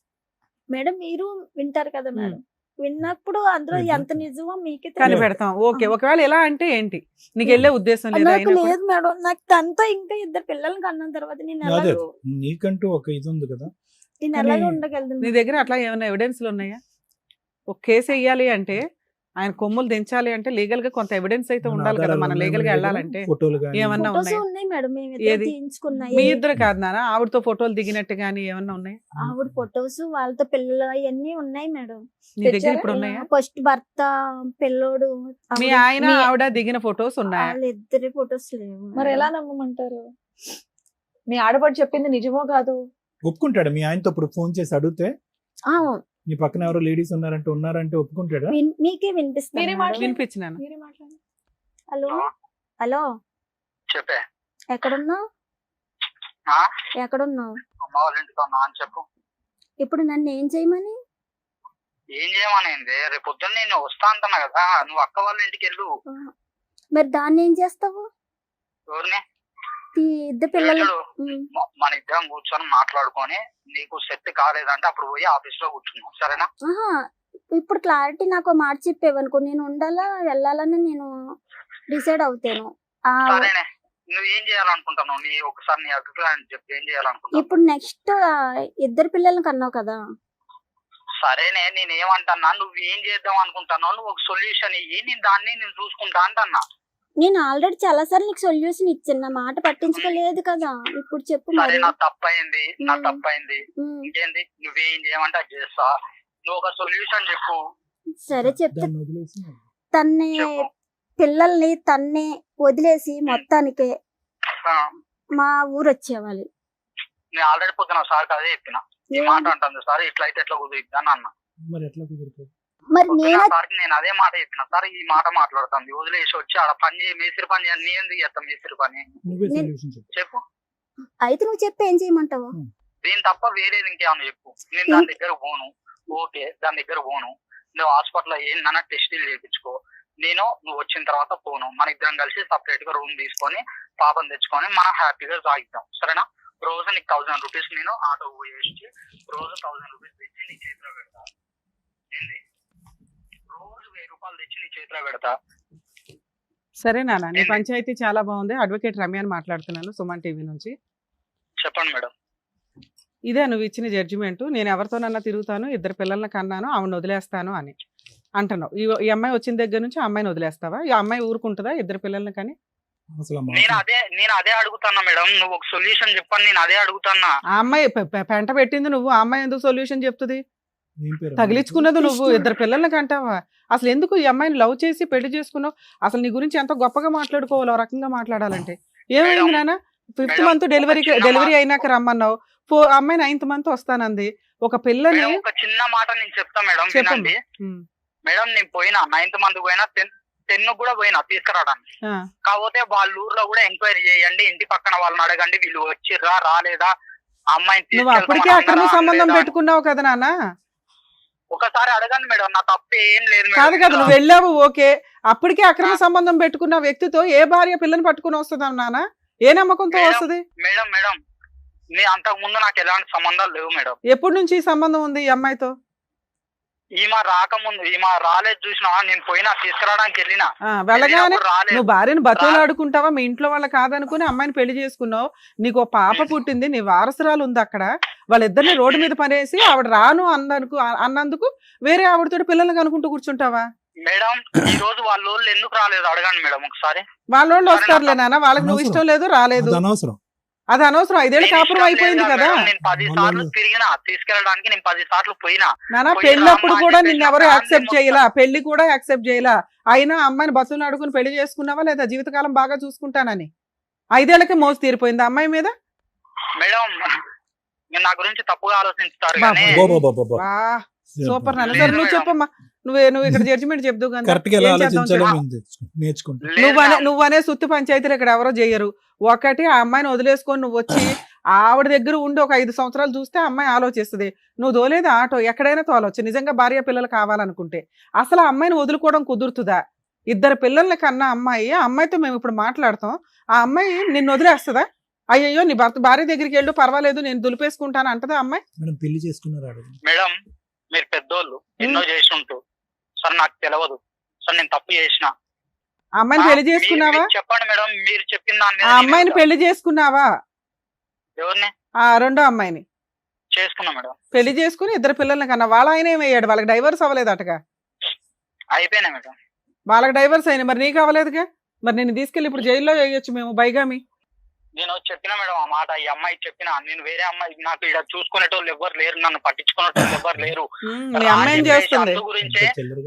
మేడం మీరు వింటారు కదా మేడం, విన్నప్పుడు అందులో వింటాం. ఎంత నిజమో మీకే తెలియదు. కనిపెడతాం. ఓకే, ఒకవేళ ఎలా అంటే ఏంటి? నీకు వెళ్ళే ఉద్దేశం లేదా? నాకు అయినా కూడా? లేదు మేడం, నాకు తనతో ఇంకా 2 పిల్లల్ని కన్న తర్వాత నేను అదే ఎలాగో నీకంటూ ఒక ఇది ఉంది కదా. నేను ఎలాగో కానీ- ఉండగలను. నీ దగ్గర అట్లా ఏమైనా ఎవిడెన్స్లు ఉన్నాయా? ఒక కేసు వేయాలి అంటే, ఆయన కొమ్ములు దించాలి అంటే లీగల్ గా కొంత ఎవిడెన్స్ అయితే ఉండాలి కదా. మనం లీగల్ గా వెళ్ళాలంటే ఫోటోలు కానీ ఏమన్నా ఫొటోస్ ఉన్నాయా? ఉన్నాయి మేడం, మేము ఇద్దరు ఏది? తీయించుకున్నాయి. మీ ఇద్దరు కాదు నాన్న, ఆవిడతో ఫోటోలు దిగినట్టు గానీ ఏమన్నా ఉన్నాయి? ఆవిడ ఫొటోస్ వాళ్ళతో పిల్లలు అవన్నీ ఉన్నాయి మేడం. నీ దగ్గర తెచ్చారా? ఇప్పుడు ఉన్నాయా? ఫస్ట్ భర్త పిల్లోడు మీ ఆయన ఆవిడ దిగిన ఫొటోస్ ఉన్నాయా? వాళ్ళిద్దరి ఫొటోస్ లేవు. మరి ఎలా నమ్మమంటారు? మీ ఆడపడి చెప్పింది నిజమో కాదు? ఒప్పుకుంటాడా మీ ఆయనతో? ఇప్పుడు ఫోన్ చేసి అడిగితే ఆ, నీ పక్కన ఎవరో లేడీస్ ఉన్నారంటే ఒప్పుకుంటాడా? మీకే వినిపిస్తుంది మీరే మేడం. మాట్లాడండి. వినిపించినాను. మీరే మాట్లాడండి. హలో హలో, చెప్పే. ఎక్కడున్నా? ఆ? ఎక్కడున్నావు? అమ్మ వాళ్ళ ఇంటికి ఉన్నా అని చెప్పు. ఇప్పుడు నన్ను ఏం చేయమని? ఏం చేయమనేది? రేపు పొద్దున్న నేను వస్తా అంటున్నా కదా, నువ్వు అక్క వాళ్ళ ఇంటికి వెళ్ళు. మరి దాన్ని ఏం చేస్తావు? ఎవరిని? ఈ ఇద్దరు పిల్లలు. చూడు, మన ఇద్దరం కూర్చొని మాట్లాడుకొని నీకు సెట్ కాలేదంటే అప్పుడు పోయి ఆఫీస్ లో కూర్చున్నాం, సరేనా? ఆహా, ఇప్పుడు క్లారిటీ నాకు ఒక మాట చెప్పేవనుకో, నేను ఉండాలా వెళ్ళాలని నేను డిసైడ్ అవుతాను. సరేనే, నువ్వు ఏం చేయాలనుకుంటున్నావు? నీ ఒకసారి నీ అభిప్రాయం చెప్పి ఏం చేయాలనుకుంటున్నావు? ఇప్పుడు నెక్స్ట్ ఇద్దరు పిల్లల్ని కన్నావు కదా. సరేనే, నేను ఏమంటున్నా, నువ్వు ఏం చేద్దాం అనుకుంటున్నావు? నువ్వు ఒక సొల్యూషన్ ఇయ్యి, నేను దాన్ని నేను చూసుకుంటా అంటన్నా. నేను ఆల్రెడీ చాలా సార్లు నీకు సొల్యూషన్ ఇచ్చాను, నా మాట పట్టించుకోలేదు కదా. ఇప్పుడు చెప్పు సరే, మరి. నా తప్పైంది, నా తప్పైంది. ఇంకేంది, నువ్వేం చేయమంటే అది చేస్తా. నువ్వు ఒక సొల్యూషన్ చెప్పు. సరే చెప్తా. దాన్ని వదిలేసి తన్నే చెప్పు. పిల్లల్ని తన్నే వదిలేసి మొత్తానికే ఆ, మా ఊరు వచ్చేవాలి. నేను ఆల్రెడీ పొద్దున సార్ అదే చెప్పిన. ఈ మాట అంటుంది సార్, ఇట్లా అయితే ఎట్లా కుదిరిద్ది అని అన్న. మరి ఎట్లా కుదురుతుంది? మరి పొద్దున నేనే సార్కి నేను అదే మాట చెప్పిన. సార్ ఈ మాట మాట్లాడుతుంది, వదిలేసి వచ్చి ఆడ పని చేయి, మేస్త్రి పని చేయాలి. నేను ఎందుకు చేస్తాను మేస్త్రి పని? నువ్వే సొల్యూషన్ చెప్పు. చెప్పు. అయితే నువ్వు చెప్పి ఏం చేయమంటావు? దీని తప్ప వేరేది ఇంకేమన్నా చెప్పు. నేను దాని దగ్గర పోను. ఓకే, దాని దగ్గర పోను. నువ్వు హాస్పిటల్లో ఏంటన్నా టెస్టులు చేయించుకో. నువ్వు వచ్చిన తర్వాత పోను. మన ఇద్దరం కలిసి సపరేట్ గా రూమ్ తీసుకొని పాపం తెచ్చుకొని మనం హ్యాపీగా సాగిద్దాం, సరేనా? రోజు నీకు 1000 రూపీస్ నేను ఆటో పోయేసి రోజు 1000 రూపీస్ తెచ్చి నీ చేతిలో పెడతా. ఏంది? రోజు 1000 రూపాయలు తెచ్చి నీ చేతిలో పెడతా. సరే నాన్న, నీ పంచాయతీ చాలా బాగుంది. అడ్వకేట్ రమ్యాని మాట్లాడుతున్నాను, సుమన్ టీవీ నుంచి. చెప్పండి మేడం. ఇదే నువ్వు ఇచ్చిన జడ్జిమెంట్. నేను ఎవరితోనన్నా తిరుగుతాను, ఇద్దరు పిల్లల్ని కన్నాను, ఆవిడని వదిలేస్తాను అని అంటున్నావు. ఈ అమ్మాయి వచ్చిన దగ్గర నుంచి ఆ అమ్మాయిని వదిలేస్తావా? ఈ అమ్మాయి ఊరుకుంటుందా ఇద్దరు పిల్లల్ని కానీ? అసలు నేను అదే అడుగుతున్నా మేడం. నువ్వు ఒక సొల్యూషన్ చెప్పని నేను అదే అడుగుతున్నా. ఆ అమ్మాయి పెంట పెట్టింది నువ్వు, ఆ అమ్మాయి ఎందుకు సొల్యూషన్ చెప్తుంది? ఏం పేరు? తగిలించుకున్నది నువ్వు, ఇద్దరు పిల్లల్ని కంటావా? అసలు ఎందుకు ఈ అమ్మాయిని లవ్ చేసి పెళ్లి చేసుకున్నావు? అసలు నీ గురించి ఎంత గొప్పగా మాట్లాడుకోవాలి, ఆ రకంగా మాట్లాడాలంటే. ఏమైంది నాన్న? 5th మంత్ డెలివరీ అయినాక రమ్మన్నావు. అమ్మాయి 9th మంత్ వస్తానంది. ఒక పిల్లని మేడం, ఒక చిన్న మాట నేను చెప్తా మేడం, వినండి. మేడం, నేను పోయినా 9th మంత్ పోయినా, 10 కూడా పోయినా తీసుకురావడానికి. కాకపోతే వాళ్ళ ఊర్లో కూడా ఎంక్వైరీ చేయండి, ఇంటి పక్కన వాళ్ళని అడగండి, వీళ్ళు వచ్చిర్రా రాలేదా, అమ్మాయిని నువ్వు అప్పటికే అక్రమ సంబంధం పెట్టుకున్నావు కదా నాన్న. ఒకసారి అడగండి మేడం, నా తప్పు ఏం లేదు కాదు కదా, నువ్వు వెళ్ళావు ఓకే. అప్పటికే అక్రమ సంబంధం పెట్టుకున్న వ్యక్తితో ఏ భార్య పిల్లని పట్టుకుని వస్తుందా నాన్న? ఏ నమ్మకంతో వస్తుంది? మేడం మేడం, నీ అంతకు ముందు నాకు ఎలాంటి సంబంధాలు లేవు మేడం. ఎప్పటి నుంచి ఈ సంబంధం ఉంది ఈ అమ్మాయితో? ఈమె రాకముందు, ఈమె రాలేదు చూసినా, నేను పోయినా తీసుకురావడానికి వెళ్ళినా. వెళ్ళగానే నువ్వు భార్యను బతులాడుకుంటావా? మీ ఇంట్లో వాళ్ళ కాదనుకుని అమ్మాయిని పెళ్లి చేసుకున్నావు. నీకు ఓ పాప పుట్టింది, నీ వారసురాలు ఉంది అక్కడ. వాళ్ళిద్దరిని రోడ్డు మీద పడేసి ఆవిడ రాను అన్నందుకు వేరే ఆవిడతో పిల్లల్ని కనుకుంటూ కూర్చుంటావా? మేడం, ఈ రోజు వాళ్ళ ఎందుకు రాలేదు అడగండి మేడం ఒకసారి. వాళ్ళోళ్ళు వస్తారులే నాన్న, వాళ్ళకి నువ్వు ఇష్టం లేదు రాలేదు, అనవసరం. అది అనవసరం. 5 ఏళ్ళు కాపురం అయిపోయింది కదా. నేను 10 సార్లు తిరిగినా, తీసుకెళ్ళడానికి నేను 10 సార్లు పోయినా. నాన్న పెళ్ళప్పుడు కూడా నిన్ను ఎవరు యాక్సెప్ట్ చేయలా, పెళ్లి కూడా యాక్సెప్ట్ చేయలా. అయినా అమ్మాయిని బస్సులు అడుగుని పెళ్లి చేసుకున్నావా లేదా? జీవితకాలం బాగా చూసుకుంటానని 5 ఏళ్ళకే మోసు తీరిపోయింది అమ్మాయి మీద. మేడం, నా గురించి తప్పుగా ఆలోచించుతారు. సూపర్ నాన్న. సరే నువ్వు చెప్పమ్మా, నువ్వు ఇక్కడ జడ్జిమెంట్ చెప్దు కానీ నువ్వనే సుత్తి పంచాయతీలు ఇక్కడ ఎవరో చేయరు. ఒకటి ఆ అమ్మాయిని వదిలేసుకొని నువ్వు వచ్చి ఆవిడ దగ్గర ఉండి ఒక 5 సంవత్సరాలు చూస్తే అమ్మాయి ఆలోచిస్తుంది. నువ్వు తోలేదు ఆటో, ఎక్కడైనా తోలొచ్చు నిజంగా భార్య పిల్లలు కావాలనుకుంటే. అసలు ఆ అమ్మాయిని వదులుకోవడం కుదురుతుందా? 2 పిల్లల్ని కన్నా అమ్మాయి, ఆ అమ్మాయితో మేము ఇప్పుడు మాట్లాడతాం. ఆ అమ్మాయి నిన్ను వదిలేస్తుందా? అయ్యో నీ భార్య దగ్గరికి వెళ్ళు, పర్వాలేదు నేను దులిపేసుకుంటాను అంటదా అమ్మాయి? పెళ్లి చేసుకున్నారు మేడం, మీరు పెద్దోళ్ళు, ఎన్నో చేసి ఉంటూ. సార్ నాకు తెలియదు సార్, నేను తప్పు చేసిన. అమ్మాయిని పెళ్లి చేసుకున్నావా? చెప్పండి మేడం, మీరు చెప్పిన దాని ఆ అమ్మాయిని పెళ్లి చేసుకున్నావా? ఎవరిని? రెండో అమ్మాయిని చేసుకున్నా మేడం. పెళ్లి చేసుకుని 2 పిల్లల్ని కన్నా. వాళ్ళ ఆయన ఏమయ్యాడు? వాళ్ళకి డైవర్స్ అవ్వలేదటగా? అయిపోయినా మేడం. వాళ్ళకి డైవర్స్ అయినా, మరి నీకు అవ్వలేదుగా? మరి నేను తీసుకెళ్ళి ఇప్పుడు జైల్లో వేయొచ్చు మేము బైగామి. నేను చెప్పిన మేడం ఆ మాట, ఈ అమ్మాయి చెప్పిన. నేను వేరే అమ్మాయి, నాకు ఇక్కడ చూసుకునేటోళ్ళు ఎవరు లేరు, నన్ను పట్టించుకునేటోళ్ళు ఎవరు లేరు. మీ అమ్మాయి ఏం చేస్తుంది? గురించే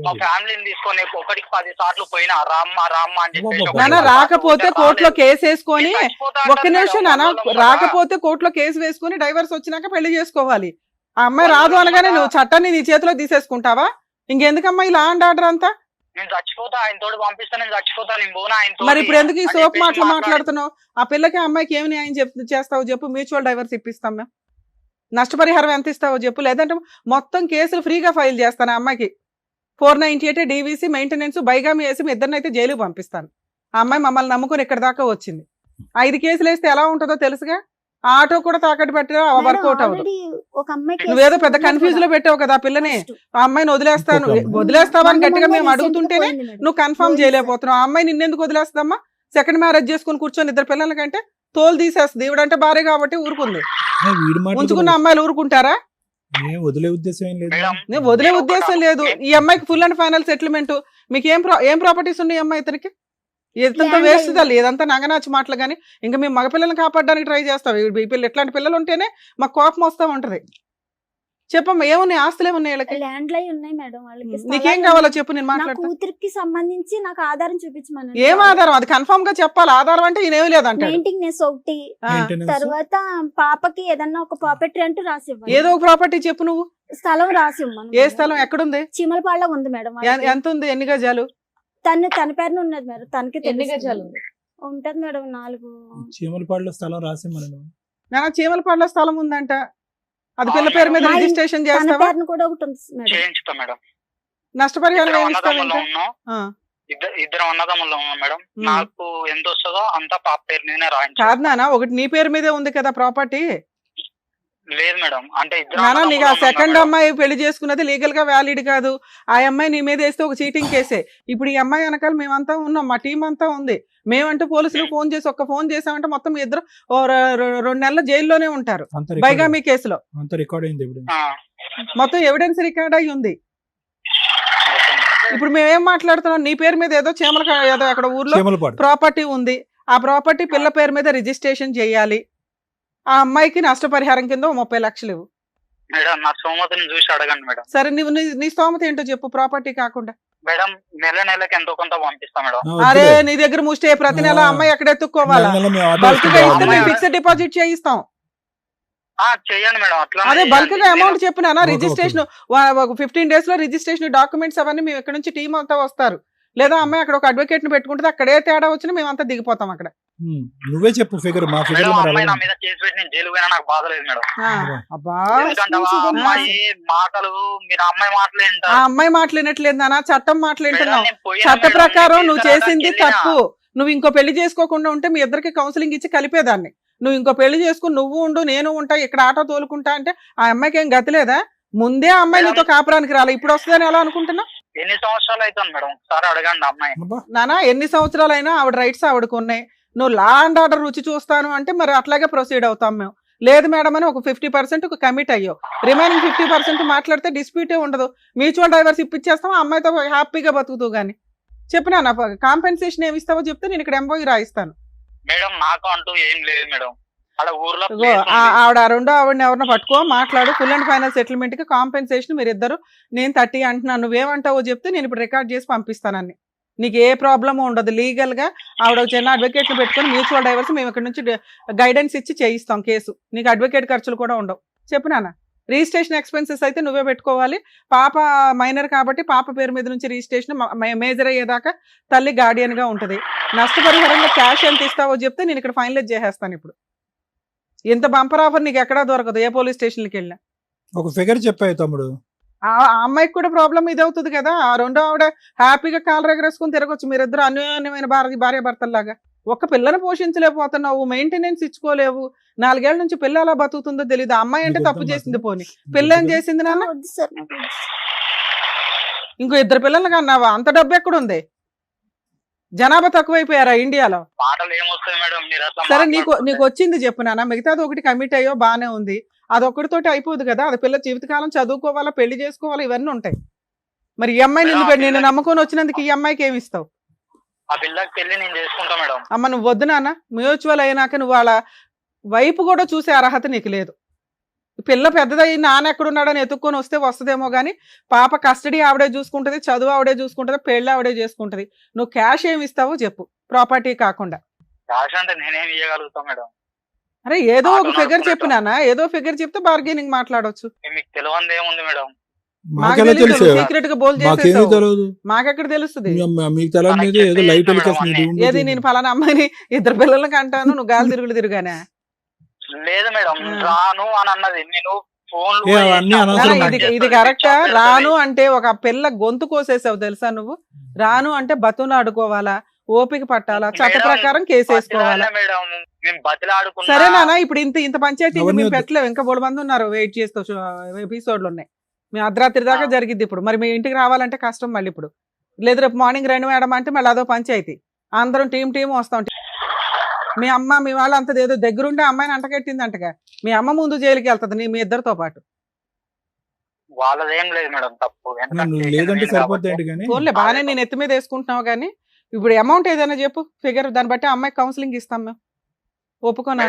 మా ఫ్యామిలీని తీసుకొని 1కి 10 సార్లు పోయినా రామ్మ అని చెప్పేసి. నాన్న రాకపోతే కోర్టులో కేసు వేసుకొని, ఒక్క నిమిషం నాన్న, రాకపోతే కోర్టులో కేసు వేసుకొని డైవర్స్ వచ్చినాక పెళ్లి చేసుకోవాలి. ఆ అమ్మాయి రాదు అనగానే నువ్వు చట్టాన్ని నీ చేతిలో తీసేసుకుంటావా? ఇంకెందుకమ్మా ఈ లా అండ్ ఆర్డర్ అంతా? నేను చచ్చిపోతా, ఆయన తోడు పంపిస్తా, నేను చచ్చిపోతా, నేను పోనా ఆయన మరి ఇప్పుడు ఎందుకు ఈ సోప్ మాటలు మాట్లాడుతున్నావు? ఆ పిల్లకి అమ్మాయికి ఏమి న్యాయం చేస్తావు చెప్పు? మ్యూచువల్ డైవర్స్ ఇప్పిస్తాం మేము. నష్టపరిహారం ఎంత ఇస్తావో చెప్పు, లేదంటే మొత్తం కేసులు ఫ్రీగా ఫైల్ చేస్తాను ఆ అమ్మాయికి. 498 డీవీసీ మెయింటెనెన్స్ బైగామి వేసి మీ ఇద్దరినైతే జైలుకి పంపిస్తాను. ఆ అమ్మాయి మమ్మల్ని నమ్ముకొని ఇక్కడ దాకా వచ్చింది. 5 కేసులు వేస్తే ఎలా ఉంటుందో తెలుసుగా. ఆటో కూడా తాకట్టు పెట్టినా వర్కౌట్ అవ్వదు. ఆల్రెడీ ఒక అమ్మాయికి నువ్వేదో పెద్ద కన్ఫ్యూజ్ లో పెట్టావు కదా ఆ పిల్లని. ఆ అమ్మాయిని వదిలేస్తాను, వదిలేస్తావా అని గట్టిగా మేము అడుగుతుంటేనే నువ్వు కన్ఫర్మ్ చేయలేకపోతున్నావు. ఆ అమ్మాయి నిన్నెందుకు వదిలేస్తామా? సెకండ్ మ్యారేజ్ చేసుకుని కూర్చొని 2 పిల్లల కంటే తోలు తీసేస్తుంది. ఈవిడంటే భార్య కాబట్టి ఊరుకుంది. వీడి మాట ఉంచుకున్న అమ్మాయిలు ఊరుకుంటారా? వదిలే ఉద్దేశం ఏం లేదు. నేను వదిలే ఉద్దేశం లేదు. ఈ అమ్మాయికి ఫుల్ అండ్ ఫైనల్ సెటిల్మెంట్. మీకు ఏం ప్రాపర్టీస్ ఉన్నాయి అమ్మాయి ఇతనికి? ఇదంతా వేస్ట్ తల్లి, ఇదంతా నగనాచి మాటలు. కానీ ఇంకా మేము మగపిల్లల్ని కాపాడడానికి ట్రై చేస్తాం. ఈ పిల్లలు ఇట్లాంటి పిల్లలు ఉంటేనే మాకు కోపం వస్తూ ఉంటది. చెప్పమ్మా, ఏమున్నాయి? ఆస్తులు ఏమున్నాయి వీళ్ళకి? ల్యాండ్ లై ఉన్నాయి మేడం వాళ్ళకి. నీకేం కావాలో చెప్పు, నేను నా మాట్లాడతా. కూతురికి సంబంధించి నాకు ఆధారం చూపించమని. ఏం ఆధారం? అది కన్ఫర్మ్ గా చెప్పాలి. ఆధారం అంటే ఈయనేమి లేదంటే మెయింటెనెన్స్ ఒకటి, తర్వాత పాపకి ఏదన్నా ఒక ప్రాపర్టీ అంటూ రాసి ఇవ్వాలి. ఏదో ఒక ప్రాపర్టీ చెప్పు నువ్వు. స్థలం రాసి ఇవ్వమను. ఏ స్థలం ఎక్కడుంది? చీమలపాడులో ఉంది మేడం. ఎంత ఉంది? ఎన్ని గజాలు? తన పేరున ఉన్నది మేడం. తనకి ఎన్ని గజాలు ఉంది? ఉంటది మేడం 4. చీమలపాడులో స్థలం రాసి మనం నా చీమలపాడులో స్థలం ఉందంట. అది పిల్ల పేరు మీద రిజిస్ట్రేషన్ తన చేస్తావా? పేరున కూడా ఒకటి ఉంది మేడం. చేయించుతా మేడం. నష్టపరిహారం ఇద్దరం ఏమి ఇస్తావు అన్నదమ్ములం ఇంకా? ఉన్నాం. ఇద్దరం అన్నదమ్ములం ఉన్నాం మేడం. నాకు ఎంత వస్తుందో అంతా పాప పేరు మీదనే రాయించు. కాదు నాన్న, ఒకటి నీ పేరు మీదే ఉంది కదా ప్రాపర్టీ. లేదు మేడం, అంటే ఇద్దరం నానా నీకు ఆ అన్నదమ్ములం సెకండ్ ఉన్నాం అమ్మాయి పెళ్లి చేసుకున్నది లీగల్ గా వ్యాలిడ్ కాదు. ఆ అమ్మాయి నీ మీద వేస్తే ఒక చీటింగ్ కేసే. ఇప్పుడు ఈ అమ్మాయి వెనకాల మేమంతా ఉన్నాం, మా టీం అంతా ఉంది. మేమంటూ పోలీసులు ఫోన్ చేసి ఫోన్ చేసామంటే మొత్తం మీ ఇద్దరు 2 నెలల జైల్లోనే ఉంటారు బైగామీ కేసులో. అంత రికార్డ్ అయింది ఇప్పుడు. మొత్తం ఎవిడెన్స్ రికార్డ్ అయ్యి ఉంది. ఇప్పుడు మేమేం మాట్లాడుతున్నాం? నీ పేరు మీద ఏదో ఏదో అక్కడ ఊర్లో ప్రాపర్టీ ఉంది. ఆ ప్రాపర్టీ పిల్ల పేరు మీద రిజిస్ట్రేషన్ చేయాలి. ఆ అమ్మాయికి నష్టపరిహారం కింద 30 లక్షలు ఇవ్వు. మేడం. నా స్తోమతని చూసి అడగండి మేడం. సరే, నువ్వు నీ స్తోమత ఏంటో చెప్పు. ప్రాపర్టీ కాకుండా మేడం నెలకి ఎంతో కొంత పంపిస్తా మేడం. అరే నీ దగ్గర ముష్టి ప్రతి నెల అమ్మాయి ఎక్కడ ఎత్తుక్కోవాలా? బల్క్ గా ఇస్తే మేము ఫిక్స్డ్ డిపాజిట్ చేయిస్తాం. చేయండి మేడం. అట్లా అదే బల్క్ గా అమౌంట్ చెప్పినా రిజిస్ట్రేషన్ 15 days లో రిజిస్ట్రేషన్ డాక్యుమెంట్స్ అవన్నీ మేము ఇక్కడ నుంచి టీం అంతా వస్తారు. లేదా అమ్మాయి అక్కడ ఒక అడ్వకేట్ ని పెట్టుకుంటే అక్కడే తేడా వచ్చినా మేమంతా దిగిపోతాం అక్కడ. నువ్వే చెప్పు ఫిగర్. మా ఫిగర్ అమ్మాయి నా మీద కేసు పెట్టి నేను జైలు పోయినా నాకు బాధ లేదు మేడం. అబ్బా, ఎందుకంటే అమ్మాయి మాటలు మీరు అమ్మాయి మాటలు వింటారు. ఆ అమ్మాయి మాట్లాడినట్లేదు నాన్న, చట్టం మాట్లాడుతున్నావు. చట్ట ప్రకారం నువ్వు చేసింది తప్పు. నువ్వు ఇంకో పెళ్లి చేసుకోకుండా ఉంటే మీ ఇద్దరికి కౌన్సిలింగ్ ఇచ్చి కలిపేదాన్ని. నువ్వు ఇంకో పెళ్లి చేసుకుని నువ్వు ఉండు నేను ఉంటా ఇక్కడ ఆటో తోలుకుంటా అంటే ఆ అమ్మాయికి ఏం గతి లేదా? ముందే ఆ అమ్మాయి నీతో కాపురానికి రాలి, ఇప్పుడు వస్తుందని ఎలా అనుకుంటున్నా? ఎన్ని సంవత్సరాలు అవుతుంది మేడం? ఒకసారి అడగండి అమ్మాయి. నానా ఎన్ని సంవత్సరాలైనా ఆవిడ రైట్స్ ఆవిడకు ఉన్నాయి. నువ్వు లా అండ్ ఆర్డర్ రుచి చూస్తాను అంటే మరి అట్లాగే ప్రొసీడ్ అవుతాం మేము. లేదు మేడం అని ఒక 50% కమిట్ అయ్యో, రిమైనింగ్ 50% మాట్లాడితే డిస్ప్యూటే ఉండదు. మ్యూచువల్ డైవర్స్ ఇప్పించేస్తాం, ఆ అమ్మాయితో హ్యాపీగా బతుకుతూ గానీ. చెప్పినా నా కాంపెన్సేషన్ ఏమి ఇస్తావో చెప్తే నేను ఇక్కడ ఎంబోయి రాయిస్తాను. మేడం నాకు అంటూ ఏం లేదు మేడం. అక్కడ ఊర్లో ఆవిడ రెండో ఆవిడని ఎవరినో పట్టుకో మాట్లాడు. ఫుల్ అండ్ ఫైనల్ సెటిల్మెంట్ కి కాంపెన్సేషన్ మీరు ఇద్దరు. నేను 30 అంటున్నాను, నువ్వేమంటావో చెప్తే నేను ఇప్పుడు రికార్డ్ చేసి పంపిస్తానని. నీకు ఏ ప్రాబ్లమ్ ఉండదు. లీగల్ గా ఆవిడ చిన్న అడ్వకేట్ ని పెట్టుకుని మ్యూచువల్ డైవర్స్ మేము ఇక్కడ నుంచి గైడెన్స్ ఇచ్చి చేయిస్తాం కేసు. నీకు అడ్వకేట్ ఖర్చులు కూడా ఉండవు. చెప్పు నాన్న. రిజిస్ట్రేషన్ ఎక్స్పెన్సెస్ అయితే నువ్వే పెట్టుకోవాలి. పాప మైనర్ కాబట్టి పాప పేరు మీద నుంచి రిజిస్ట్రేషన్ మేజర్ అయ్యేదాకా తల్లి గార్డియన్ గా ఉంటది. నష్టపరిహారంగా క్యాష్ ఎంత ఇస్తావో చెప్తే నేను ఇక్కడ ఫైనలైజ్ చేసేస్తాను. ఇప్పుడు ఇంత బంపర్ ఆఫర్ నీకు ఎక్కడా దొరకదు ఏ పోలీస్ స్టేషన్కి వెళ్ళినా. ఒక ఫిగర్ చెప్పాయి తమ్ముడు. ఆ అమ్మాయికి కూడా ప్రాబ్లం ఇది అవుతుంది కదా. ఆ రెండో ఆవిడ హ్యాపీగా కాలు ఎగరేసుకుని తిరగొచ్చు. మీరిద్దరు అన్యోన్యమైన భార్య భర్తల్లాగా. ఒక్క పిల్లని పోషించలేకపోతున్నావు, మెయింటెనెన్స్ ఇచ్చుకోలేవు. 4 ఏళ్ల నుంచి పిల్ల ఎలా బతుకుతుందో తెలియదు. అమ్మాయి అంటే తప్పు చేసింది, పోనీ పిల్ల ఏం చేసింది నాన్న? ఇంకో 2 పిల్లలు కన్నావా? అంత డబ్బు ఎక్కడుంది? జనాభా తక్కువైపోయారా ఇండియాలో? సరే నీకు వచ్చింది చెప్పు నాన్న. మిగతాది ఒకటి కమిట్ అయ్యో బానే ఉంది, అదొక్కడితోటి అయిపోదు కదా. అది పిల్ల జీవితకాలం చదువుకోవాలా, పెళ్లి చేసుకోవాలా, ఇవన్నీ ఉంటాయి. మరి ఈ అమ్మాయి నిన్ను నమ్ముకొని వచ్చినందుకు ఈ అమ్మాయికి ఏమి ఇస్తావు? అమ్మ నువ్వు వద్దు నాన్న. మ్యూచువల్ అయినాక నువ్వు వాళ్ళ వైపు కూడా చూసే అర్హత నీకు లేదు. పిల్ల పెద్దదయ్యి నాన్న ఎక్కడున్నాడని ఎత్తుక్కొని వస్తే వస్తుందేమో కానీ పాప కస్టడీ ఆవిడే చూసుకుంటది, చదువు ఆవిడే చూసుకుంటది, పెళ్లి ఆవిడే చేసుకుంటది. నువ్వు క్యాష్ ఏమి ఇస్తావో చెప్పు, ప్రాపర్టీ కాకుండా. అరే ఏదో ఒక ఫిగర్ చెప్పు నాన్న. ఏదో ఫిగర్ చెప్తే బార్గెనింగ్ మాట్లాడొచ్చు. మీకు తెలియదు ఏముంది మేడం? మాకెలా తెలుసు? సీక్రెట్ గా బోల్ మాకేమీ చేసేసావు. తెలియదు. మాకెక్కడ తెలుస్తుంది? మీకు తెలియదు మీద ఏదో లైట్ వెలికేస్తుంది. ఏది నేను ఫలానా అమ్మాయిని ఇద్దరు పిల్లలకి అంటాను, నువ్వు గాలి తిరుగుగానే. లేదు మేడం, రాను అని అన్నది. నేను ఫోన్ అవన్నీ అనవసరం. ఇది కరెక్టా? రాను అంటే ఒక పిల్ల గొంతు కోసేసావు తెలుసా నువ్వు. రాను అంటే బతును ఆడుకోవాలా, ఓపిక పట్టాలా, చట్ట ప్రకారం కేసు వేసుకోవాలా. మేడం నేను బతిలాడుకున్నా. సరే నాన్న, ఇప్పుడు ఇంత పంచాయతీ అవన్నీ మేము వద్దు. పెట్టలేవు. ఇంకా 3 మంది ఉన్నారు వెయిట్ చేస్తూ, ఎపిసోడ్లు ఉన్నాయి. మేము అర్ధరాత్రి దాకా జరిగిద్ది ఇప్పుడు. మరి మీ ఇంటికి రావాలంటే కష్టం మళ్ళీ ఇప్పుడు. లేదు రేపు మార్నింగ్ రండి మేడం అంటే మళ్ళీ అదో పంచాయతీ. అందరం టీం వస్తాం. మీ అమ్మ మీ వాళ్ళు అంత ఏదో దగ్గరుండే అమ్మాయిని అంటకెట్టింది అంటగా. మీ అమ్మ ముందు జైలుకి వెళ్తుంది మీ ఇద్దరితో పాటు. వాళ్ళదేం లేదు మేడం తప్పు. లేదంటే సరిపోతుంది కానీ ఫోన్లే బాగానే నేను ఎత్తి మీద వేసుకుంటున్నావు కానీ ఇప్పుడు అమౌంట్ ఏదైనా చెప్పు, ఫిగర్, దాన్ని బట్టి అమ్మాయికి కౌన్సిలింగ్ ఇస్తాం మేము. ఒప్పుకోనా?